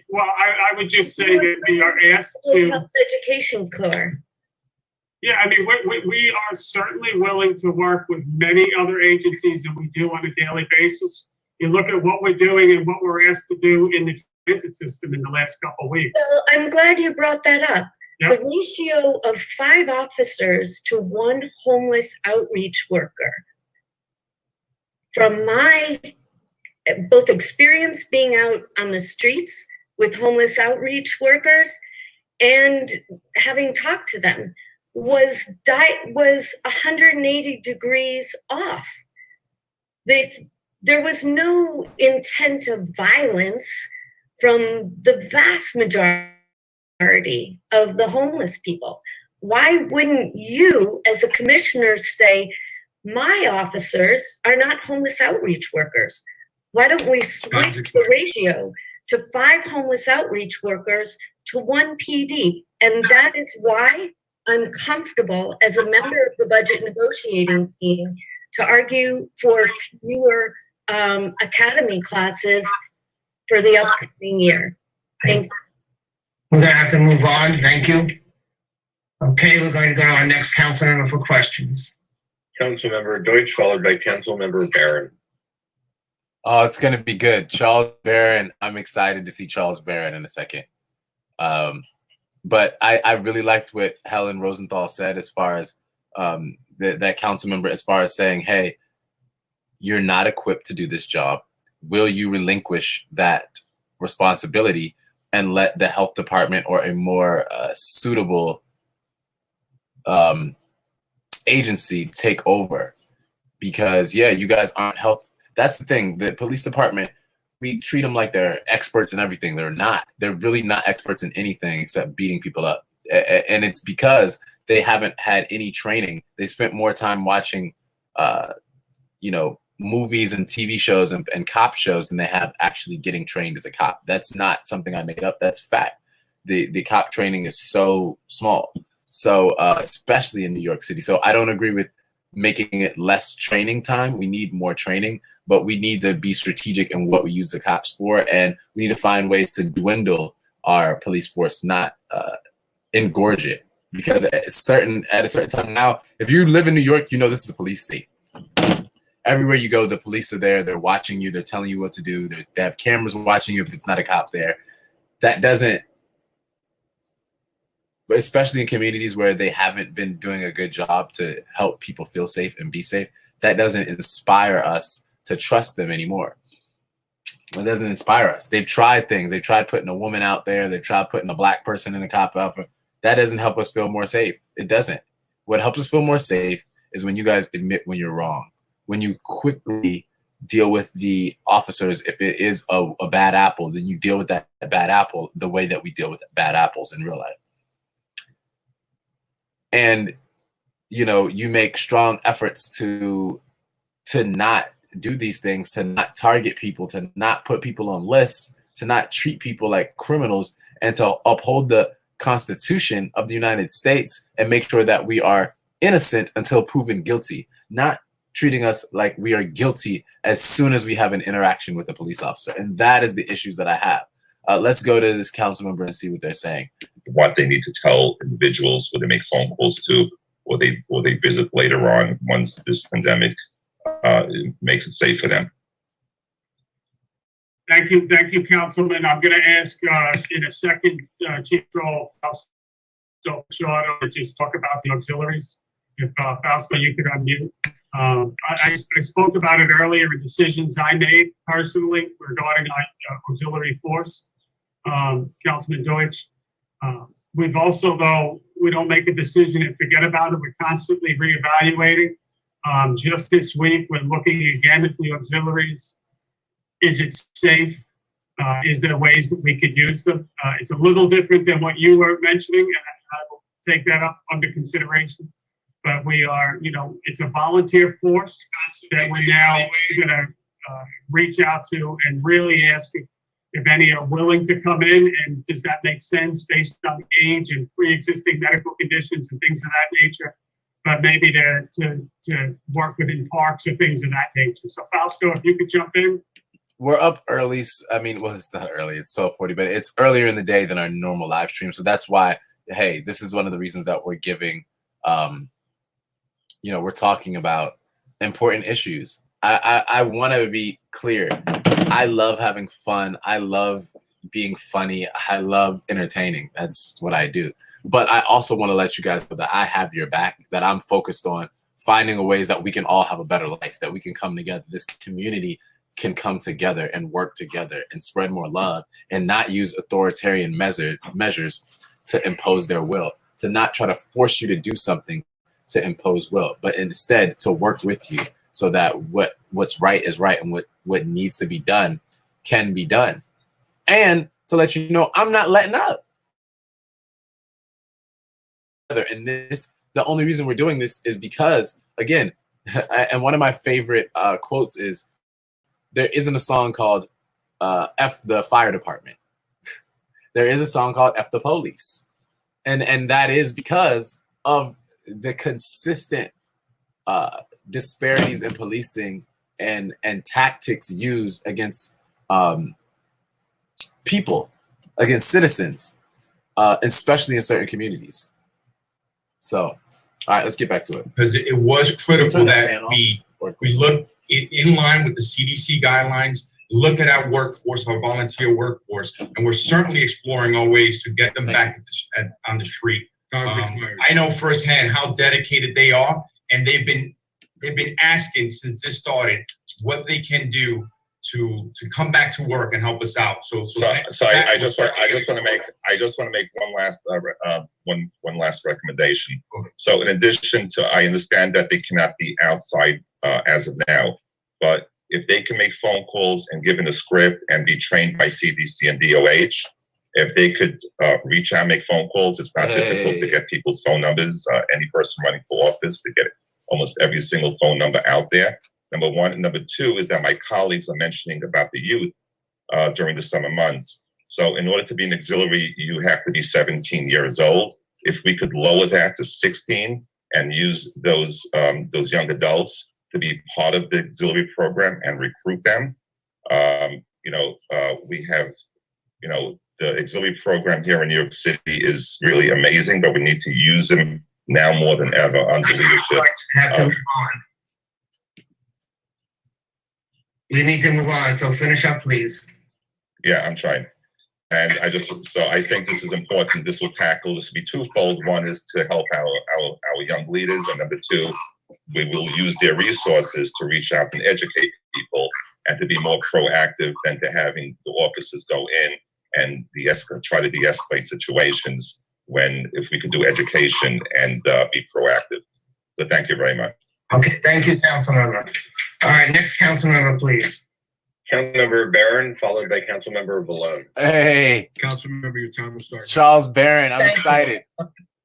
well, I would just say that we are asked to health education corps. Yeah, I mean, we are certainly willing to work with many other agencies than we do on a daily basis. You look at what we're doing and what we're asked to do in the transit system in the last couple of weeks. Well, I'm glad you brought that up. Yep. The ratio of 5 officers to 1 homeless outreach worker, from my both experience being out on the streets with homeless outreach workers and having talked to them, was 180 degrees off. There was no intent of violence from the vast majority of the homeless people. Why wouldn't you, as a commissioner, say, my officers are not homeless outreach workers? Why don't we switch the ratio to 5 homeless outreach workers to 1 PD? And that is why I'm comfortable as a member of the budget negotiating team to argue for fewer academy classes for the upcoming year. Thank you. We're going to have to move on. Thank you. Okay, we're going to go to our next council member for questions. Councilmember Deutsch, followed by Councilmember Barron. Oh, it's going to be good. Charles Barron. I'm excited to see Charles Barron in a second. But I really liked what Helen Rosenthal said as far as that council member, as far as saying, hey, you're not equipped to do this job. Will you relinquish that responsibility and let the health department or a more suitable agency take over? Because, yeah, you guys aren't health. That's the thing. The police department, we treat them like they're experts in everything. They're not. They're really not experts in anything except beating people up. And it's because they haven't had any training. They spent more time watching, movies and TV shows and cop shows than they have actually getting trained as a cop. That's not something I made up. That's fact. The cop training is so small. So especially in New York City. So I don't agree with making it less training time. We need more training, but we need to be strategic in what we use the cops for. And we need to find ways to dwindle our police force, not engorge it. Because at a certain time now, if you live in New York, you know this is a police state. Everywhere you go, the police are there. They're watching you. They're telling you what to do. They have cameras watching you if it's not a cop there. That doesn't, especially in communities where they haven't been doing a good job to help people feel safe and be safe, that doesn't inspire us to trust them anymore. It doesn't inspire us. They've tried things. They've tried putting a woman out there. They've tried putting a black person in a cop outfit. That doesn't help us feel more safe. It doesn't. What helps us feel more safe is when you guys admit when you're wrong, when you quickly deal with the officers. If it is a bad apple, then you deal with that bad apple the way that we deal with bad apples in real life. And, you make strong efforts to not do these things, to not target people, to not put people on lists, to not treat people like criminals, and to uphold the Constitution of the United States and make sure that we are innocent until proven guilty, not treating us like we are guilty as soon as we have an interaction with a police officer. And that is the issues that I have. Let's go to this council member and see what they're saying. What they need to tell individuals when they make phone calls to, or they visit later on once this pandemic makes it safe for them. Thank you, Councilman. I'm going to ask in a second, Chief Joel Fausto to just talk about the auxiliaries. If Fausto, you could unmute. I spoke about it earlier, the decisions I made personally regarding auxiliary force. Councilman Deutsch. We've also, though, we don't make a decision and forget about it. We're constantly reevaluating. Just this week, we're looking again at the auxiliaries. Is it safe? Is there ways that we could use them? It's a little different than what you were mentioning, and I will take that up under consideration. But we are, it's a volunteer force that we're now going to reach out to and really ask if any are willing to come in, and does that make sense based on age and pre-existing medical conditions and things of that nature, but maybe to work within parks or things of that nature. So Fausto, if you could jump in. We're up early. I mean, well, it's not early. It's 12:40, but it's earlier in the day than our normal live stream. So that's why, hey, this is one of the reasons that we're giving, we're talking about important issues. I want to be clear. I love having fun. I love being funny. I love entertaining. That's what I do. But I also want to let you guys know that I have your back, that I'm focused on finding ways that we can all have a better life, that we can come together. This community can come together and work together and spread more love and not use authoritarian measures to impose their will, to not try to force you to do something to impose will, but instead to work with you so that what's right is right and what needs to be done can be done. And to let you know, I'm not letting up. And the only reason we're doing this is because, again, and one of my favorite quotes is, there isn't a song called F the Fire Department. There is a song called F the Police. And that is because of the consistent disparities in policing and tactics used against people, against citizens, especially in certain communities. So, all right, let's get back to it. Because it was critical that we look in line with the CDC guidelines, look at our workforce, our volunteer workforce, and we're certainly exploring all ways to get them back on the street. I know firsthand how dedicated they are, and they've been asking since this started what they can do to come back to work and help us out. So I just want to make one last recommendation. So in addition to, I understand that they cannot be outside as of now, but if they can make phone calls and given a script and be trained by CDC and DOH if they could reach out, make phone calls. It's not difficult to get people's phone numbers. Any person running for office to get almost every single phone number out there. Number one. Number two is that my colleagues are mentioning about the youth during the summer months. So in order to be an auxiliary, you have to be 17 years old. If we could lower that to 16 and use those young adults to be part of the auxiliary program and recruit them, we have, the auxiliary program here in New York City is really amazing, but we need to use them now more than ever under leadership. Have to move on. We need to move on, so finish up, please. Yeah, I'm trying. And I think this is important. This will be twofold. One is to help our young leaders, and number two, we will use their resources to reach out and educate people and to be more proactive than to having the officers go in and try to de-escalate situations if we could do education and be proactive. So thank you very much. Okay, thank you, Councilmember. All right, next Councilmember, please. Councilmember Barron, followed by Councilmember Valone. Hey, Councilmember, your time will start. Charles Barron, I'm Thank you. excited.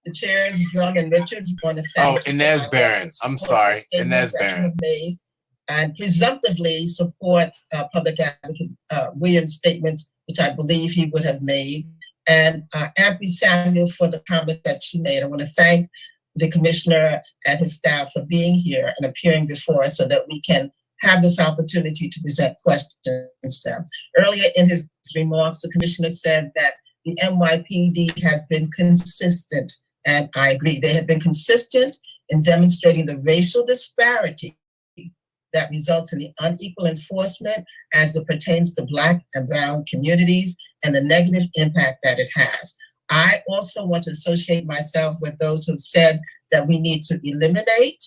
The chairs, Young and Richards, want to Oh, thank you. Inez for Barron. I'm sorry, statements Inez that you Barron. have made, and presumptively support Public Advocate Williams' statements, which I believe he would have made. And Ampy Samuel for the comment that she made. I want to thank the commissioner and his staff for being here and appearing before us so that we can have this opportunity to present questions to them. Earlier in his remarks, the commissioner said that the NYPD has been consistent, and I agree. They have been consistent in demonstrating the racial disparity that results in the unequal enforcement as it pertains to Black and Brown communities and the negative impact that it has. I also want to associate myself with those who've said that we need to eliminate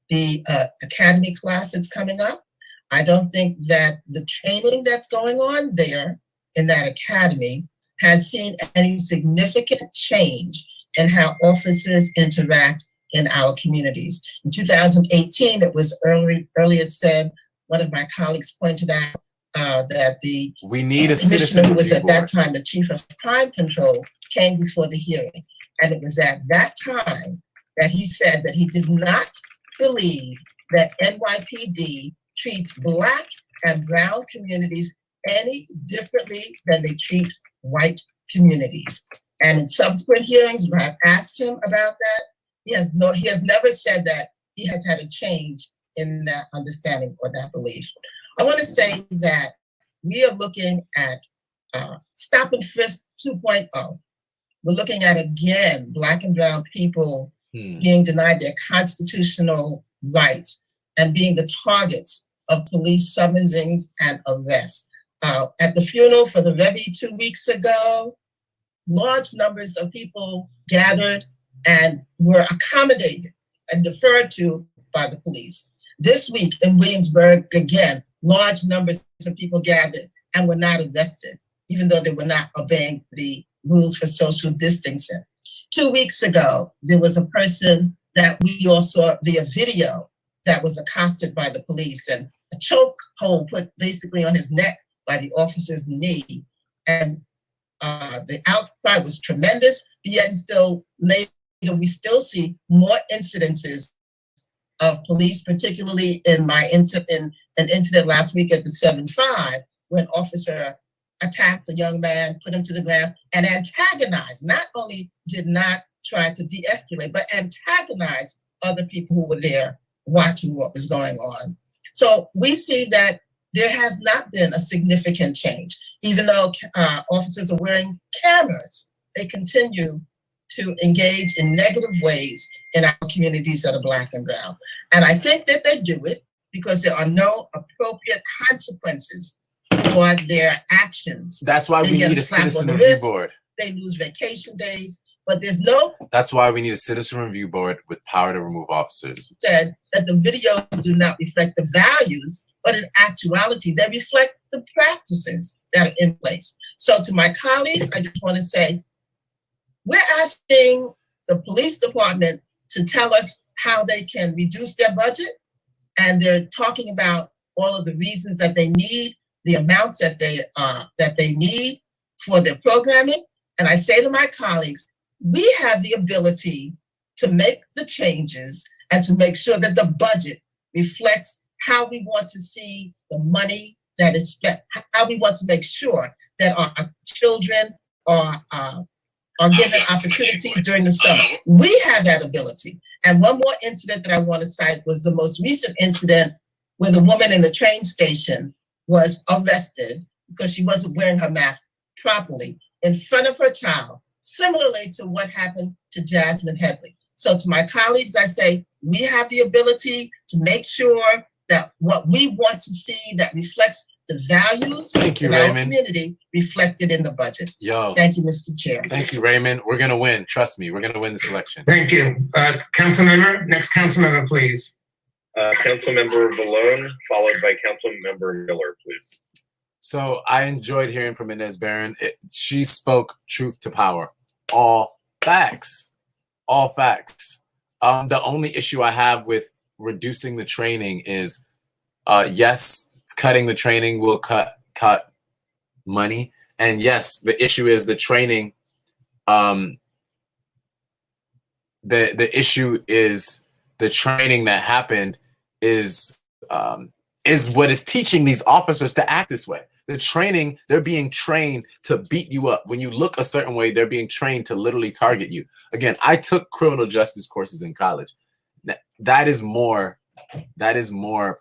the academy class that's coming up. I don't think that the training that's going on there in that academy has seen any significant change in how officers interact in our communities. In 2018, it was earlier said, one of my colleagues pointed out that the We need a commissioner citizen who was review at that board. time the chief of crime control came before the hearing. And it was at that time that he said that he did not believe that NYPD treats Black and Brown communities any differently than they treat white communities. And in subsequent hearings, when I've asked him about that, he has never said that he has had a change in that understanding or that belief. I want to say that we are looking at Stop and Frisk 2.0. We're looking at, again, Black and Brown people being denied their constitutional rights and being the targets of police summonings and arrests. At the funeral for the Rebbe 2 weeks ago, large numbers of people gathered and were accommodated and deferred to by the police. This week in Williamsburg, again, large numbers of people gathered and were not arrested, even though they were not obeying the rules for social distancing. 2 weeks ago, there was a person that we all saw via video that was accosted by the police and a choke hold put basically on his neck by the officer's knee. And the outcry was tremendous, yet still later we still see more incidences of police, particularly in an incident last week at the 7-5, when an officer attacked a young man, put him to the ground, and antagonized, not only did not try to de-escalate, but antagonized other people who were there watching what was going on. So we see that there has not been a significant change. Even though officers are wearing cameras, they continue to engage in negative ways in our communities that are Black and Brown. And I think that they do it because there are no appropriate consequences for their actions. That's why They we get need a slap on citizen the review wrist, board. They lose vacation days, but there's no That's why we need a citizen review board with power to remove officers. said that the videos do not reflect the values, but in actuality, they reflect the practices that are in place. So to my colleagues, I just want to say, we're asking the police department to tell us how they can reduce their budget. And they're talking about all of the reasons that they need, the amounts that they need for their programming. And I say to my colleagues, we have the ability to make the changes and to make sure that the budget reflects how we want to see the money that is spent, how we want to make sure that our children are given opportunities during the summer. We have that ability. And one more incident that I want to cite was the most recent incident where the woman in the train station was arrested because she wasn't wearing her mask properly in front of her child, similarly to what happened to Jasmine Headley. So to my colleagues, I say, we have the ability to make sure that what we want to see that reflects the values in our community reflected in the budget. Yo. Thank you, Mr. Chair. Thank you, Raymond. We're going to win. Trust me, we're going to win this election. Thank you. Next council member, please. Councilmember Valone, followed by Councilmember Miller, please. So I enjoyed hearing from Inez Barron. She spoke truth to power. All facts. All facts. The only issue I have with reducing the training is, yes, cutting the training will cut money. And yes, the issue is the training. The issue is the training that happened is what is teaching these officers to act this way. The training, they're being trained to beat you up. When you look a certain way, they're being trained to literally target you. Again, I took criminal justice courses in college. That is more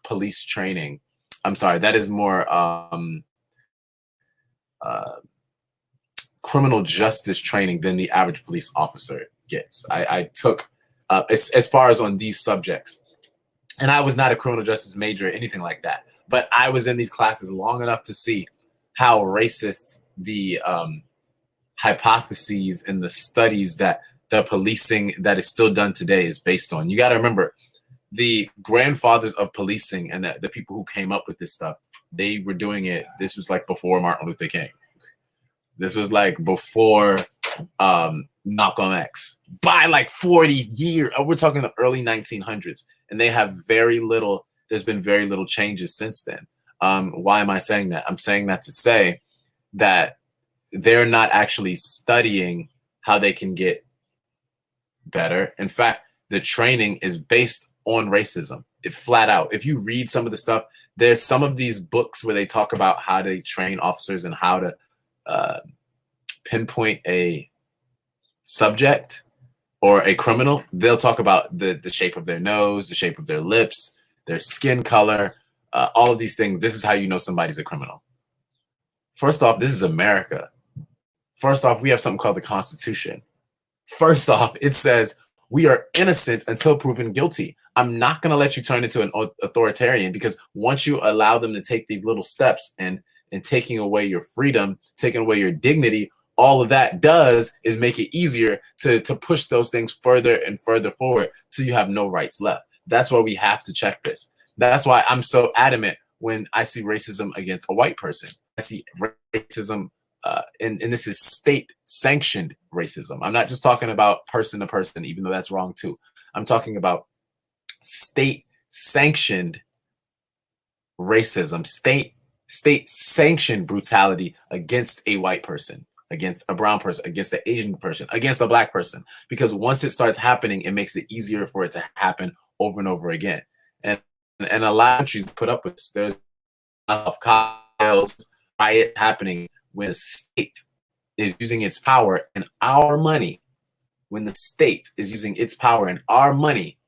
police training. I'm sorry, that is more criminal justice training than the average police officer gets. I took as far as on these subjects. And I was not a criminal justice major or anything like that. But I was in these classes long enough to see how racist the hypotheses and the studies that the policing that is still done today is based on. You got to remember, the grandfathers of policing and the people who came up with this stuff, they were doing it. This was like before Martin Luther King. This was like before Malcolm X. By like 40 years, we're talking the early 1900s. And they have very little, there's been very little changes since then. Why am I saying that? I'm saying that to say that they're not actually studying how they can get better. In fact, the training is based on racism. It flat out. If you read some of the stuff, there's some of these books where they talk about how to train officers and how to pinpoint a subject or a criminal. They'll talk about the shape of their nose, the shape of their lips, their skin color, all of these things. This is how you know somebody's a criminal. First off, this is America. First off, we have something called the Constitution. First off, it says we are innocent until proven guilty. I'm not going to let you turn into an authoritarian, because once you allow them to take these little steps and taking away your freedom, taking away your dignity, all of that does is make it easier to push those things further and further forward so you have no rights left. That's why we have to check this. That's why I'm so adamant when I see racism against a white person. I see racism, and this is state-sanctioned racism. I'm not just talking about person to person, even though that's wrong too. I'm talking about state-sanctioned racism, state-sanctioned brutality against a white person, against a brown person, against an Asian person, against a black person. Because once it starts happening, it makes it easier for it to happen over and over again. And a lot of countries put up with this. There's a lot of cocktails, riot happening when the state is using its power and our money, when the state is using its power and our money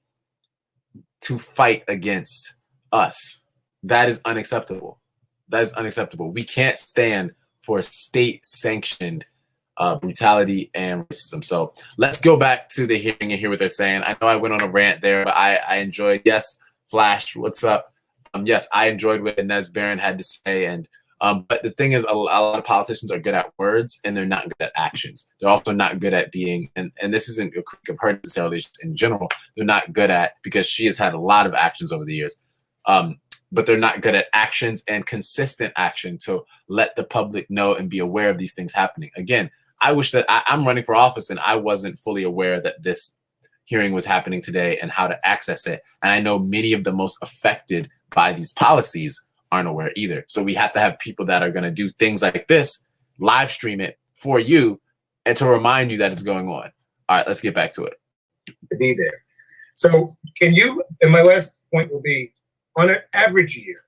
to fight against us. That is unacceptable. That is unacceptable. We can't stand for state-sanctioned brutality and racism. So let's go back to the hearing and hear what they're saying. I know I went on a rant there, but I enjoyed. Yes, Flash, what's up? Yes, I enjoyed what Inez Barron had to say. And but the thing is, a lot of politicians are good at words and they're not good at actions. They're also not good at being, and this isn't a critique of her necessarily, just in general, they're not good at, because she has had a lot of actions over the years. But they're not good at actions and consistent action to let the public know and be aware of these things happening. Again, I wish that I'm running for office and I wasn't fully aware that this hearing was happening today and how to access it. And I know many of the most affected by these policies aren't aware either. So we have to have people that are going to do things like this, live stream it for you, and to remind you that it's going on. All right, let's get back to it. To be there. So can you, and my last point will be, on an average year,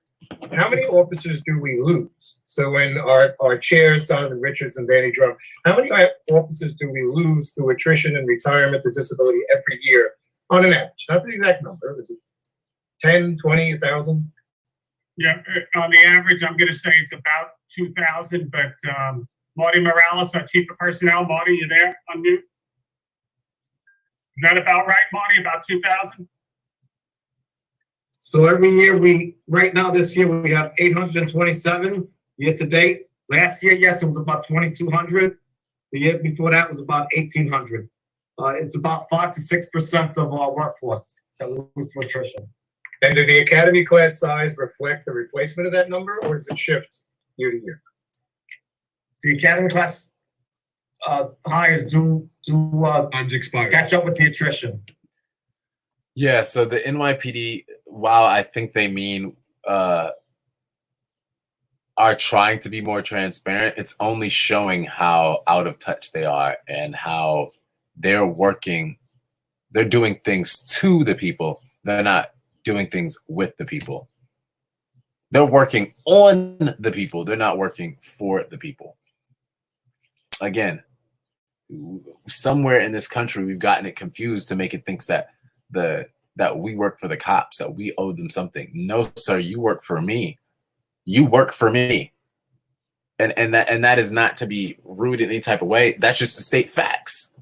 how many officers do we lose? So when our chairs, Donovan Richards and Danny Drum, how many officers do we lose through attrition and retirement or disability every year on an average? Not the exact number. Is it 10, 20, 1,000? Yeah, on the average, I'm going to say it's about 2,000, but Marty Morales, our chief of personnel. Marty, you there on mute? Is that about right, Marty? About 2,000? So every year right now this year we have 827 year to date. Last year, yes, it was about 2,200. The year before that was about 1,800. It's about 5 to 6% of our workforce that we lose to attrition. And do the academy class size reflect the replacement of that number, or does it shift year to year? The academy class hires do time's expired. Catch up with the attrition. Yeah, so the NYPD, while I think they mean are trying to be more transparent, it's only showing how out of touch they are and how they're doing things to the people. They're not doing things with the people. They're working on the people. They're not working for the people. Again, somewhere in this country, we've gotten it confused to make it think that we work for the cops, that we owe them something. No, sir, you work for me. You work for me. And that is not to be rude in any type of way. That's just to state facts.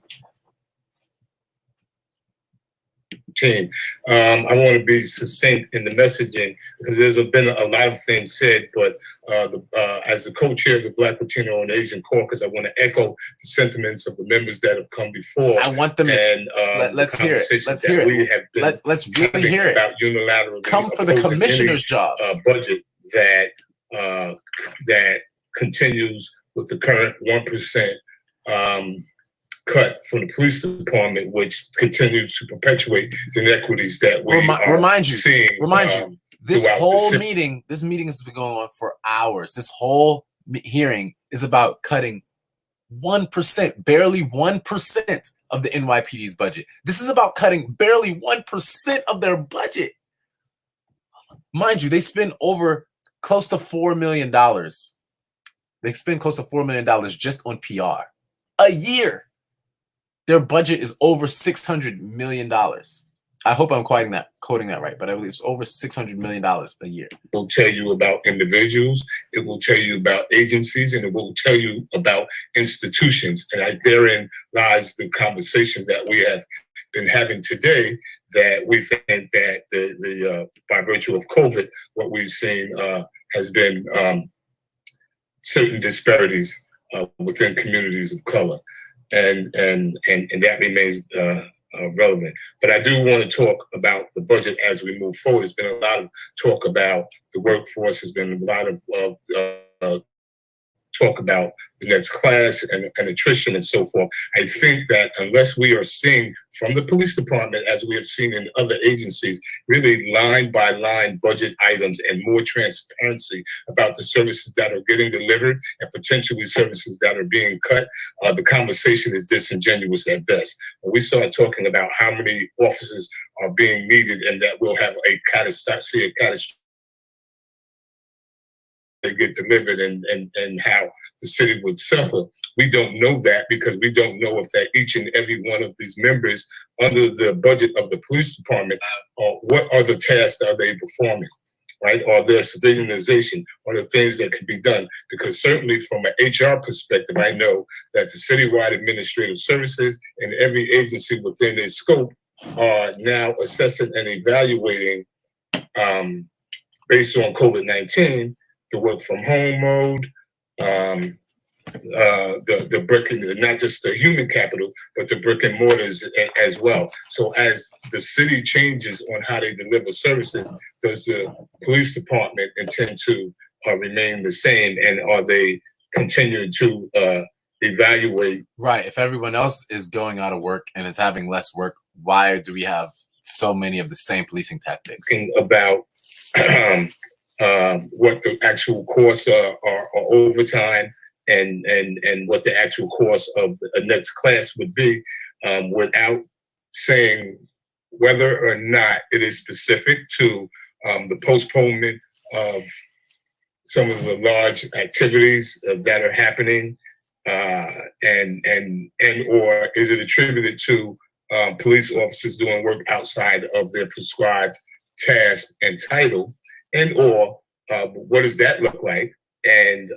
Team. I want to be succinct in the messaging because there's been a lot of things said, but as the co-chair of the Black, Latino, and Asian Caucus, I want to echo the sentiments of the members that have come before. I want them to let's hear it. Let's hear it. Let's really hear it. About unilaterally come for the commissioner's jobs. Budget that continues with the current 1%. Cut from the police department, which continues to perpetuate the inequities that we are seeing. Remind you, this whole meeting, this meeting has been going on for hours. This whole hearing is about cutting 1%, barely 1% of the NYPD's budget. This is about cutting barely 1% of their budget. Mind you, they spend over close to $4 million. They spend close to $4 million just on PR a year. Their budget is over $600 million. I hope I'm quoting that right, but I believe it's over $600 million a year. It will tell you about individuals, it will tell you about agencies, and it will tell you about institutions. And therein lies the conversation that we have been having today, that we think that the by virtue of COVID, what we've seen has been certain disparities within communities of color. And that remains relevant. But I do want to talk about the budget as we move forward. There's been a lot of talk about the workforce. There's been a lot of talk about the next class and attrition and so forth. I think that unless we are seeing from the police department, as we have seen in other agencies, really line by line budget items and more transparency about the services that are getting delivered and potentially services that are being cut, the conversation is disingenuous at best. When we start talking about how many officers are being needed and that we'll have a catastrophic they get delivered and how the city would suffer. We don't know that because we don't know if that each and every one of these members under the budget of the police department, what are the tasks are they performing, right? Or their civilianization, or the things that could be done. Because certainly from an HR perspective, I know that the citywide administrative services and every agency within its scope are now assessing and evaluating based on COVID-19, the work from home mode, the brick and not just the human capital, but the brick and mortars as well. So as the city changes on how they deliver services, does the police department intend to remain the same, and are they continuing to evaluate? Right. If everyone else is going out of work and is having less work, why do we have so many of the same policing tactics? About what the actual costs are overtime and what the actual course of the next class would be, without saying whether or not it is specific to the postponement of some of the large activities that are happening, and or is it attributed to police officers doing work outside of their prescribed task and title, and or what does that look like? And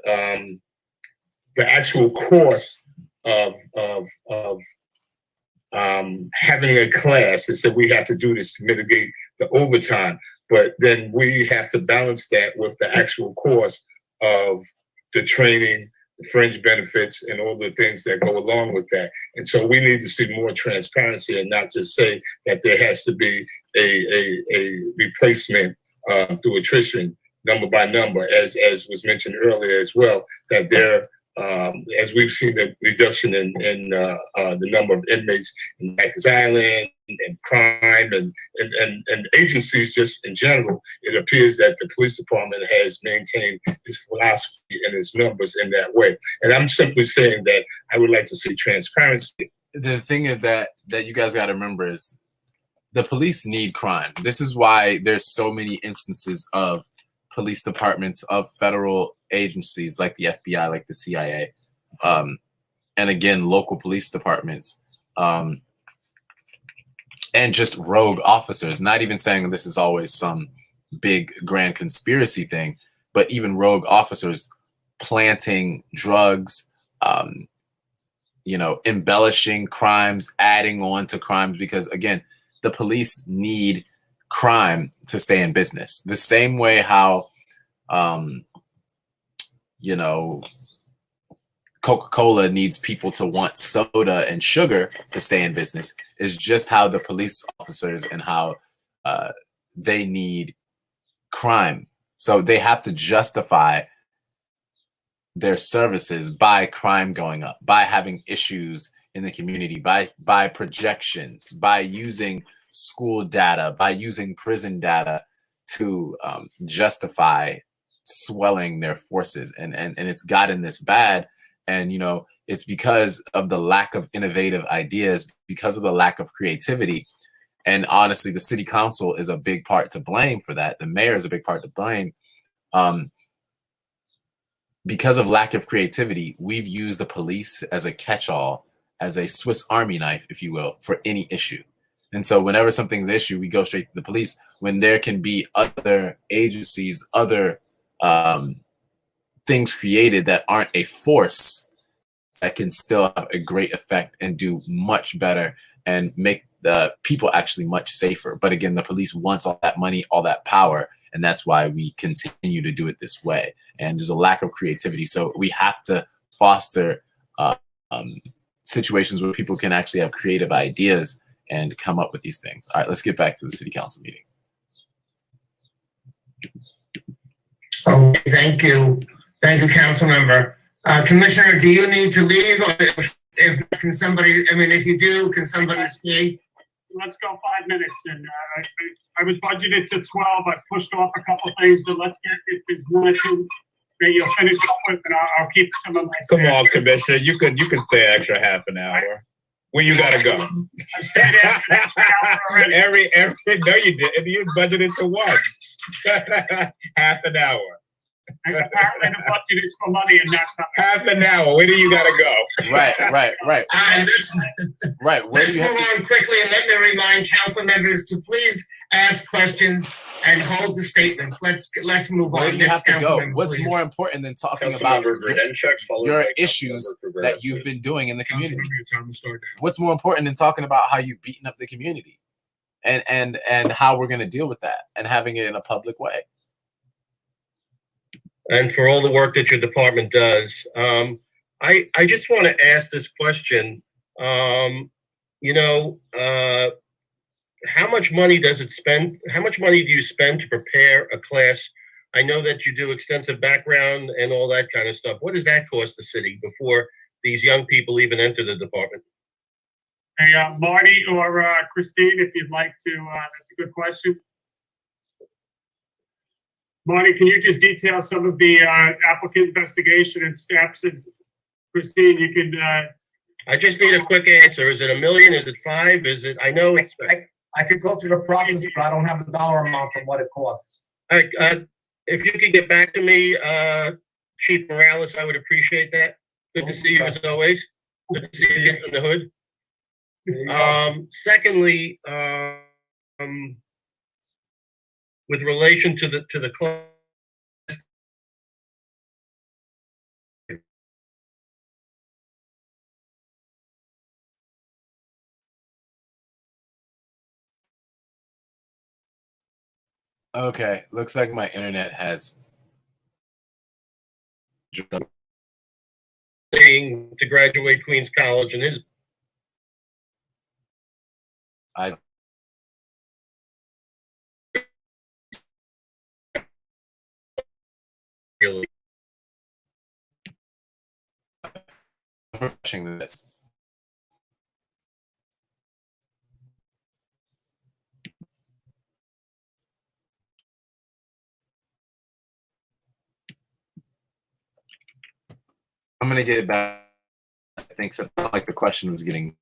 the actual course of having a class that said we have to do this to mitigate the overtime, but then we have to balance that with the actual course of the training, the fringe benefits, and all the things that go along with that. And so we need to see more transparency and not just say that there has to be a replacement through attrition, number by number, as was mentioned earlier as well, that there, as we've seen the reduction in the number of inmates in Rikers Island and crime and agencies just in general, it appears that the police department has maintained its philosophy and its numbers in that way. And I'm simply saying that I would like to see transparency. The thing is that you guys got to remember is the police need crime. This is why there's so many instances of police departments, of federal agencies like the FBI, like the CIA, and again, local police departments, and just rogue officers. Not even saying this is always some big grand conspiracy thing, but even rogue officers planting drugs, embellishing crimes, adding on to crimes, because again, the police need crime to stay in business. The same way how, Coca-Cola needs people to want soda and sugar to stay in business is just how the police officers and how they need crime. So they have to justify their services by crime going up, by having issues in the community, by projections, by using school data, by using prison data to justify swelling their forces. And it's gotten this bad. And, it's because of the lack of innovative ideas, because of the lack of creativity. And honestly, the city council is a big part to blame for that. The mayor is a big part to blame. Because of lack of creativity, we've used the police as a catch-all, as a Swiss Army knife, if you will, for any issue. And so whenever something's an issue, we go straight to the police, when there can be other agencies, other things created that aren't a force that can still have a great effect and do much better and make the people actually much safer. But again, the police wants all that money, all that power, and that's why we continue to do it this way. And there's a lack of creativity. So we have to foster situations where people can actually have creative ideas and come up with these things. All right, let's get back to the city council meeting. Okay, thank you. Thank you, council member. Commissioner, do you need to leave? Or if can somebody, if you do, can somebody speak? Let's go 5 minutes. And I was budgeted to 12. I pushed off a couple things. So let's get, if there's one or two that you'll finish up with, and I'll keep some of my Come staff. on, Commissioner. You can stay an extra half an hour. Where you gotta go? I stayed there already. every no, you didn't. You budgeted to one. Half an hour. And apparently the budget is for money and not something. Half an hour. Where do you gotta go? Right. Right. Where Let's do you move have on quickly, and let me remind council members to please ask questions and hold the statements. Let's move Where on. do you have Next to council go? member, What's please. more important than talking about Councilmember Grodenchik, followed your by issues Councilmember Cabrera, that you've please. been doing in the community? Time to start now. What's more important than talking about how you've beaten up the community and how we're going to deal with that and having it in a public way? And for all the work that your department does. I just want to ask this question. How much money does it spend? How much money do you spend to prepare a class? I know that you do extensive background and all that kind of stuff. What does that cost the city before these young people even enter the department? Hey, Marty or Christine, if you'd like to, that's a good question. Marty, can you just detail some of the applicant investigation and steps and Christine, you can, I just need a quick answer. Is it $1 million? Is it 5? Is it, I know it's, I could go through the process, but I don't have the dollar amount of what it costs. if you could get back to me, Chief Morales, I would appreciate that. Good to see you as always. Good to see you again from the hood. Secondly, with relation to the class, Okay, looks like my internet has. to graduate Queens College and his. I really. I'm refreshing this. I'm gonna get it back. I think so. Like the question was getting.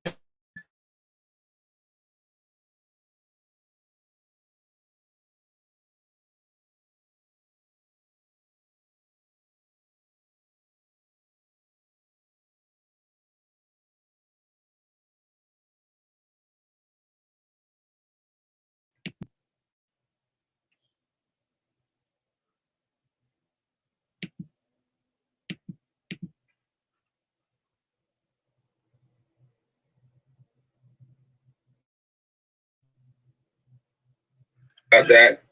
About that.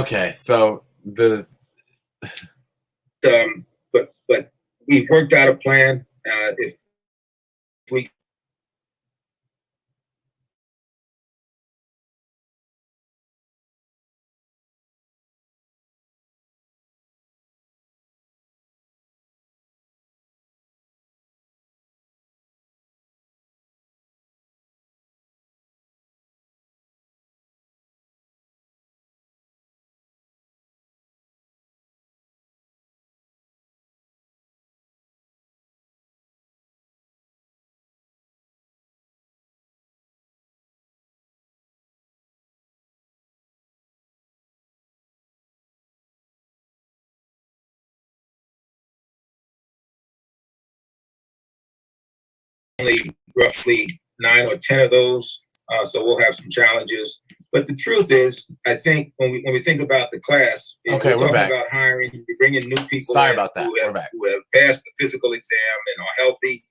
Okay, so the But we've worked out a plan. If we only roughly 9 or 10 of those, so we'll have some challenges. But the truth is, I think when we think about the class, okay, we're talking back. about hiring, we're bringing new people. Sorry about that. Who have passed the physical exam and are healthy.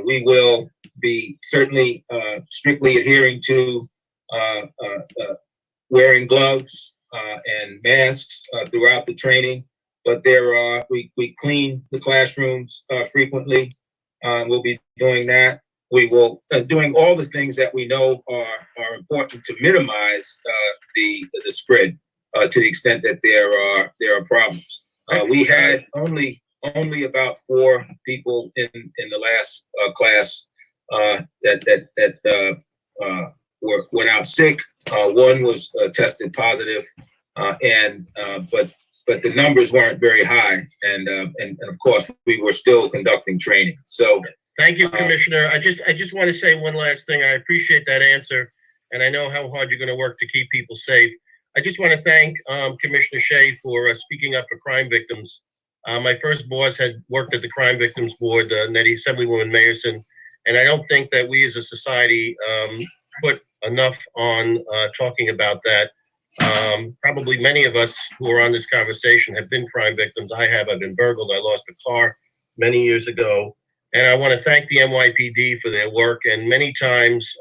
We will be certainly strictly adhering to wearing gloves and masks throughout the training. But we clean the classrooms frequently. We'll be doing that. We will doing all the things that we know are important to minimize the spread to the extent that there are problems. We had only about 4 people in the last class that went out sick. One was tested positive, but the numbers weren't very high, and of course we were still conducting training. So Thank you, Commissioner. I just want to say one last thing. I appreciate that answer, and I know how hard you're going to work to keep people safe. I just want to thank Commissioner Shea for speaking up for crime victims. My first boss had worked at the Crime Victims Board, Assemblywoman Mayerson, and I don't think that we as a society put enough on talking about that. Probably many of us who are on this conversation have been crime victims. I've been burgled. I lost a car many years ago. And I want to thank the NYPD for their work. And many times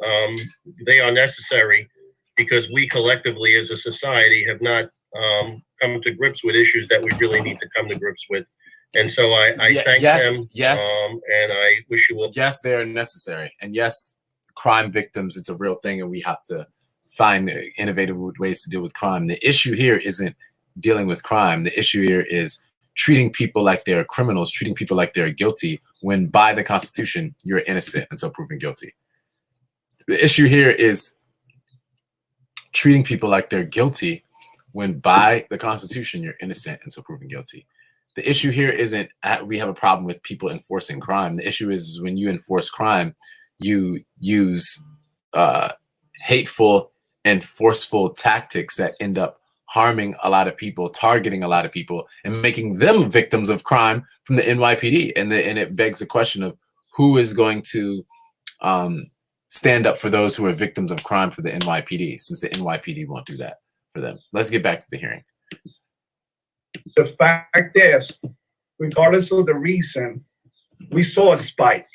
they are necessary because we collectively as a society have not come to grips with issues that we really need to come to grips with. And so I thank them. Yes. And I wish you well. Yes, they're necessary. And yes, crime victims, it's a real thing, and we have to find innovative ways to deal with crime. The issue here isn't dealing with crime. The issue here is treating people like they're criminals, treating people like they're guilty, when by the Constitution, you're innocent until proven guilty. The issue here is treating people like they're guilty when by the Constitution you're innocent until proven guilty. The issue here isn't we have a problem with people enforcing crime. The issue is when you enforce crime, you use hateful and forceful tactics that end up harming a lot of people, targeting a lot of people, and making them victims of crime from the NYPD. And it begs the question of who is going to stand up for those who are victims of crime for the NYPD, since the NYPD won't do that for them. Let's get back to the hearing. The fact is, regardless of the reason, we saw a spike.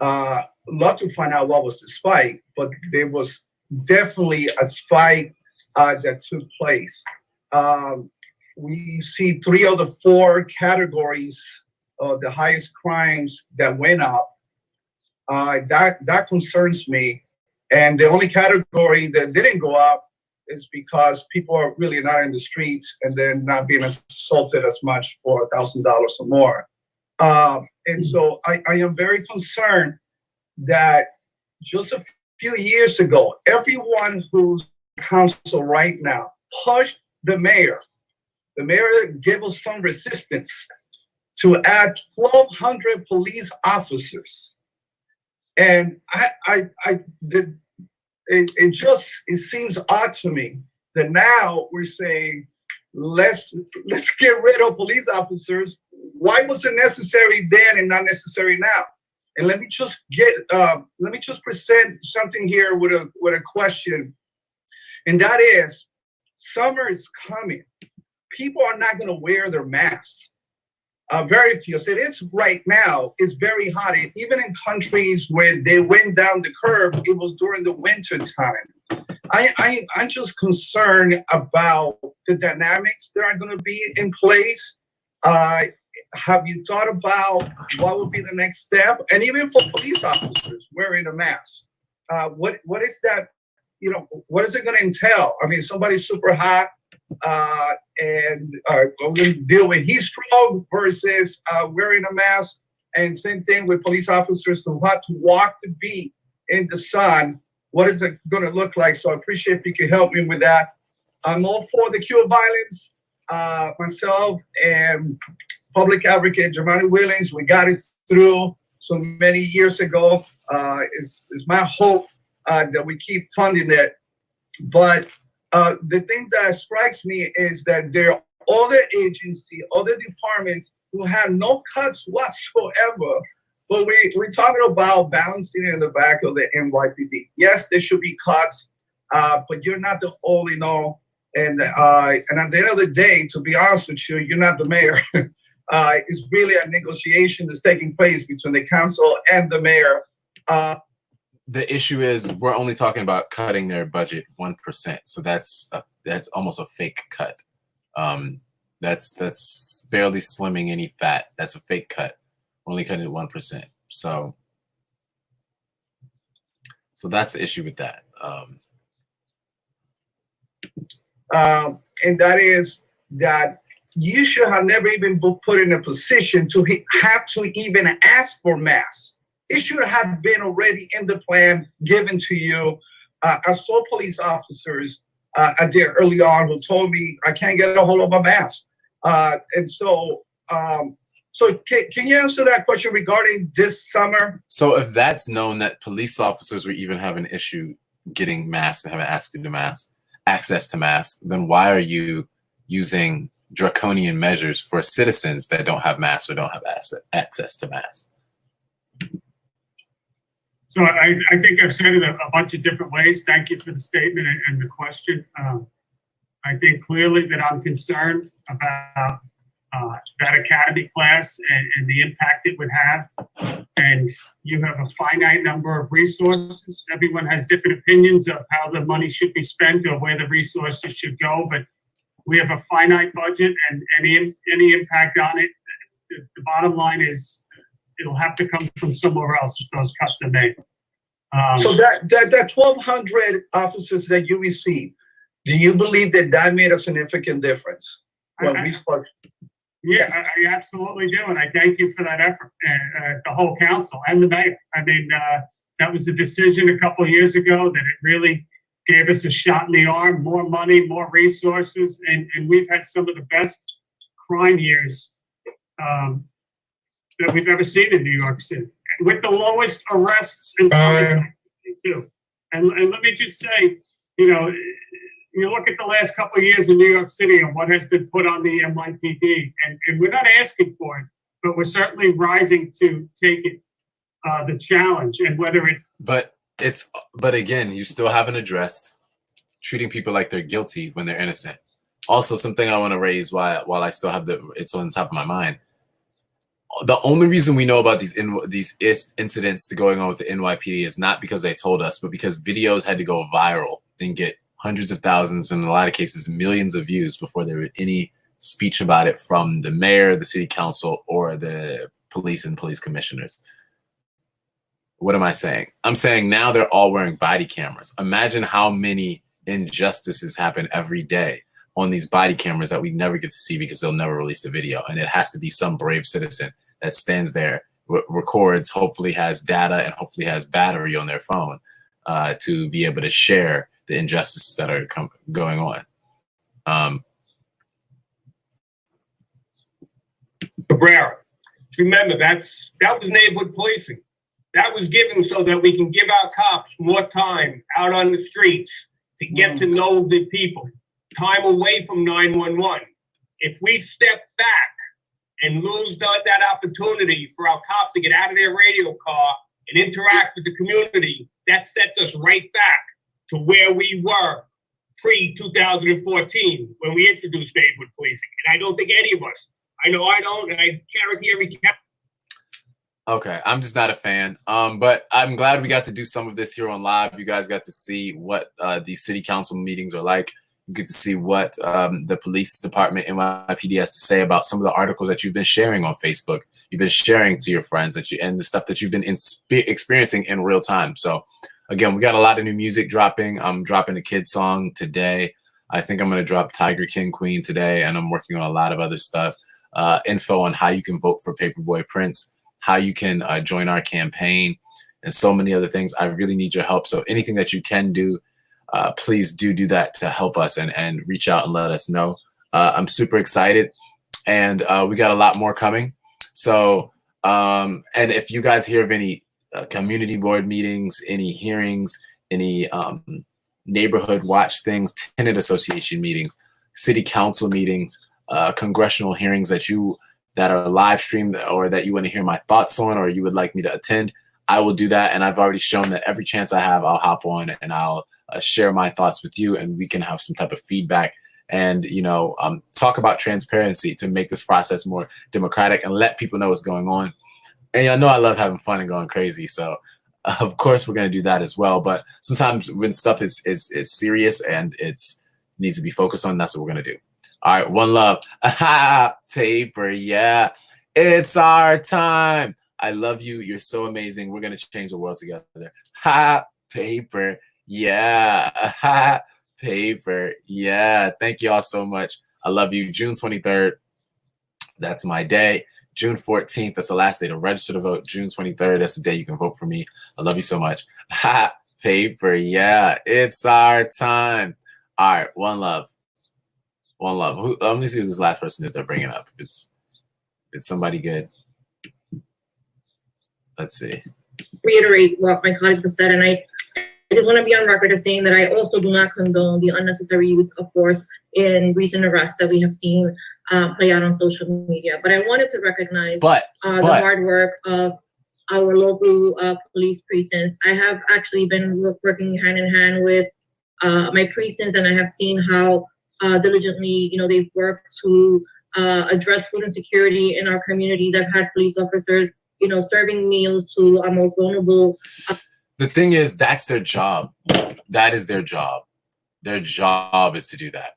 Love to find out what was the spike, but there was definitely a spike that took place. We see 3 of the 4 categories of the highest crimes that went up. That concerns me. And the only category that didn't go up is because people are really not in the streets and they're not being assaulted as much for $1,000 or more. And so I am very concerned that just a few years ago, everyone who's council right now pushed the mayor. The mayor gave us some resistance to add 1,200 police officers. And it seems odd to me that now we're saying, let's get rid of police officers. Why was it necessary then and not necessary now? And let me just present something here with a question. And that is, summer is coming. People are not going to wear their masks. Very few. So it is right now, it's very hot. And even in countries where they went down the curve, it was during the winter time. I'm just concerned about the dynamics that are going to be in place. Have you thought about what would be the next step? And even for police officers wearing a mask, what is that? You know, what is it going to entail? I mean, somebody's super hot and going to deal with heat stroke versus wearing a mask. And same thing with police officers who have to walk the beat in the sun. What is it going to look like? So I appreciate if you could help me with that. I'm all for the cure of violence. Myself and public advocate Jamani Williams, we got it through so many years ago. It's my hope that we keep funding it. But the thing that strikes me is that there are other agencies, other departments who have no cuts whatsoever. But we're talking about balancing it in the back of the NYPD. Yes, there should be cuts, but you're not the all in all. And at the end of the day, to be honest with you, you're not the mayor. It's really a negotiation that's taking place between the council and the mayor. The issue is we're only talking about cutting their budget 1%. So that's almost a fake cut. That's barely slimming any fat. That's a fake cut. Only cutting it 1%. So that's the issue with that. And that is that you should have never even been put in a position to have to even ask for masks. It should have been already in the plan given to you. I saw police officers there early on who told me I can't get a hold of a mask. And so can you answer that question regarding this summer? So if that's known that police officers would even have an issue getting masks and having access to masks, then why are you using draconian measures for citizens that don't have masks or don't have access to masks? So I think I've said it a bunch of different ways. Thank you for the statement and the question. I think clearly that I'm concerned about that academy class and the impact it would have. And you have a finite number of resources. Everyone has different opinions of how the money should be spent or where the resources should go. But we have a finite budget, and any impact on it, the bottom line is it'll have to come from somewhere else if those cuts are made. So that 1,200 officers that you received, do you believe that made a significant difference? Yeah, I absolutely do, and I thank you for that effort, the whole council and the mayor. I mean, that was a decision a couple of years ago that it really gave us a shot in the arm, more money, more resources, and we've had some of the best crime years that we've ever seen in New York City, with the lowest arrests and too. And let me just say, you know, you look at the last couple of years in New York City and what has been put on the NYPD, and we're not asking for it, but we're certainly rising to take it, the challenge, and whether it. But again, you still haven't addressed treating people like they're guilty when they're innocent. Also, something I want to raise while I still have it's on the top of my mind. The only reason we know about these incidents going on with the NYPD is not because they told us, but because videos had to go viral and get hundreds of thousands, and in a lot of cases, millions of views before there was any speech about it from the mayor, the city council, or the police and police commissioners. What am I saying? I'm saying now they're all wearing body cameras. Imagine how many injustices happen every day on these body cameras that we never get to see because they'll never release the video. And it has to be some brave citizen that stands there, records, hopefully has data, and hopefully has battery on their phone to be able to share the injustices that are going on. Cabrera, remember that was neighborhood policing. That was given so that we can give our cops more time out on the streets to get to know the people. Time away from 911. If we step back and lose that opportunity for our cops to get out of their radio car and interact with the community, that sets us right back to where we were pre-2014 when we introduced neighborhood policing. And I don't think any of us, I know I don't, and I guarantee every cap. Okay, I'm just not a fan. But I'm glad we got to do some of this here on live. You guys got to see what these city council meetings are like. You get to see what the police department, NYPD, has to say about some of the articles that you've been sharing on Facebook. You've been sharing to your friends and the stuff that you've been experiencing in real time. So again, we got a lot of new music dropping. I'm dropping a kid song today. I think I'm going to drop Tiger King Queen today, and I'm working on a lot of other stuff. Info on how you can vote for Paperboy Prince, how you can join our campaign, and so many other things. I really need your help. So anything that you can do, please do that to help us and reach out and let us know. I'm super excited, and we got a lot more coming. So, and if you guys hear of any community board meetings, any hearings, any neighborhood watch things, tenant association meetings, city council meetings, congressional hearings that are live streamed or that you want to hear my thoughts on, or you would like me to attend, I will do that. And I've already shown that every chance I have, I'll hop on and I'll share my thoughts with you, and we can have some type of feedback and, talk about transparency to make this process more democratic and let people know what's going on. And I know I love having fun and going crazy. So of course we're going to do that as well. But sometimes when stuff is serious and needs to be focused on, that's what we're going to do. All right, one love. Paper, yeah. It's our time. I love you. You're so amazing. We're going to change the world together. Paper, yeah. Paper, yeah. Thank you all so much. I love you. June 23rd, that's my day. June 14th, that's the last day to register to vote. June 23rd, that's the day you can vote for me. I love you so much. Paper, yeah. It's our time. All right, one love. One love. Let me see who this last person is they're bringing up. If it's somebody good. Let's see. Reiterate what my colleagues have said, and I just want to be on record as saying that I also do not condone the unnecessary use of force in recent arrests that we have seen play out on social media. But I wanted to recognize the hard work of our local police precincts. I have actually been working hand in hand with my precincts, and I have seen how diligently, they've worked to address food insecurity in our communities. I've had police officers, serving meals to our most vulnerable. The thing is, that's their job. That is their job. Their job is to do that.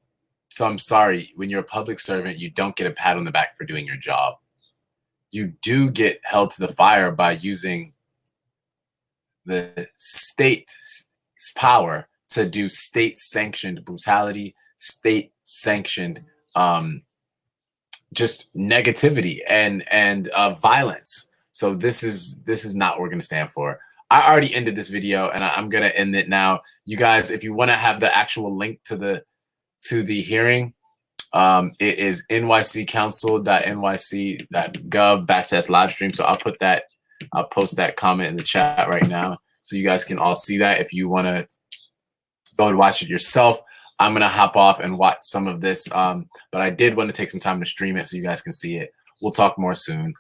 So I'm sorry, when you're a public servant, you don't get a pat on the back for doing your job. You do get held to the fire by using the state's power to do state-sanctioned brutality, state-sanctioned just negativity and violence. So this is not what we're going to stand for. I already ended this video, and I'm gonna end it now. You guys, if you want to have the actual link to the hearing, it is nyccouncil.nyc.gov/livestream. So I'll post that comment in the chat right now, so you guys can all see that. If you want to go and watch it yourself, I'm gonna hop off and watch some of this. But I did want to take some time to stream it so you guys can see it. We'll talk more soon.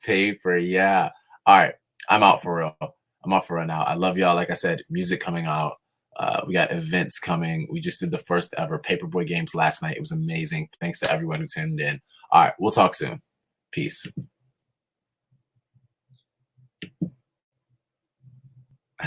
Paper, yeah. All right, I'm out for real. I'm out for real now. I love y'all. Like I said, music coming out. We got events coming. We just did the first ever Paperboy games last night. It was amazing. Thanks to everyone who tuned in. All right, we'll talk soon. Peace.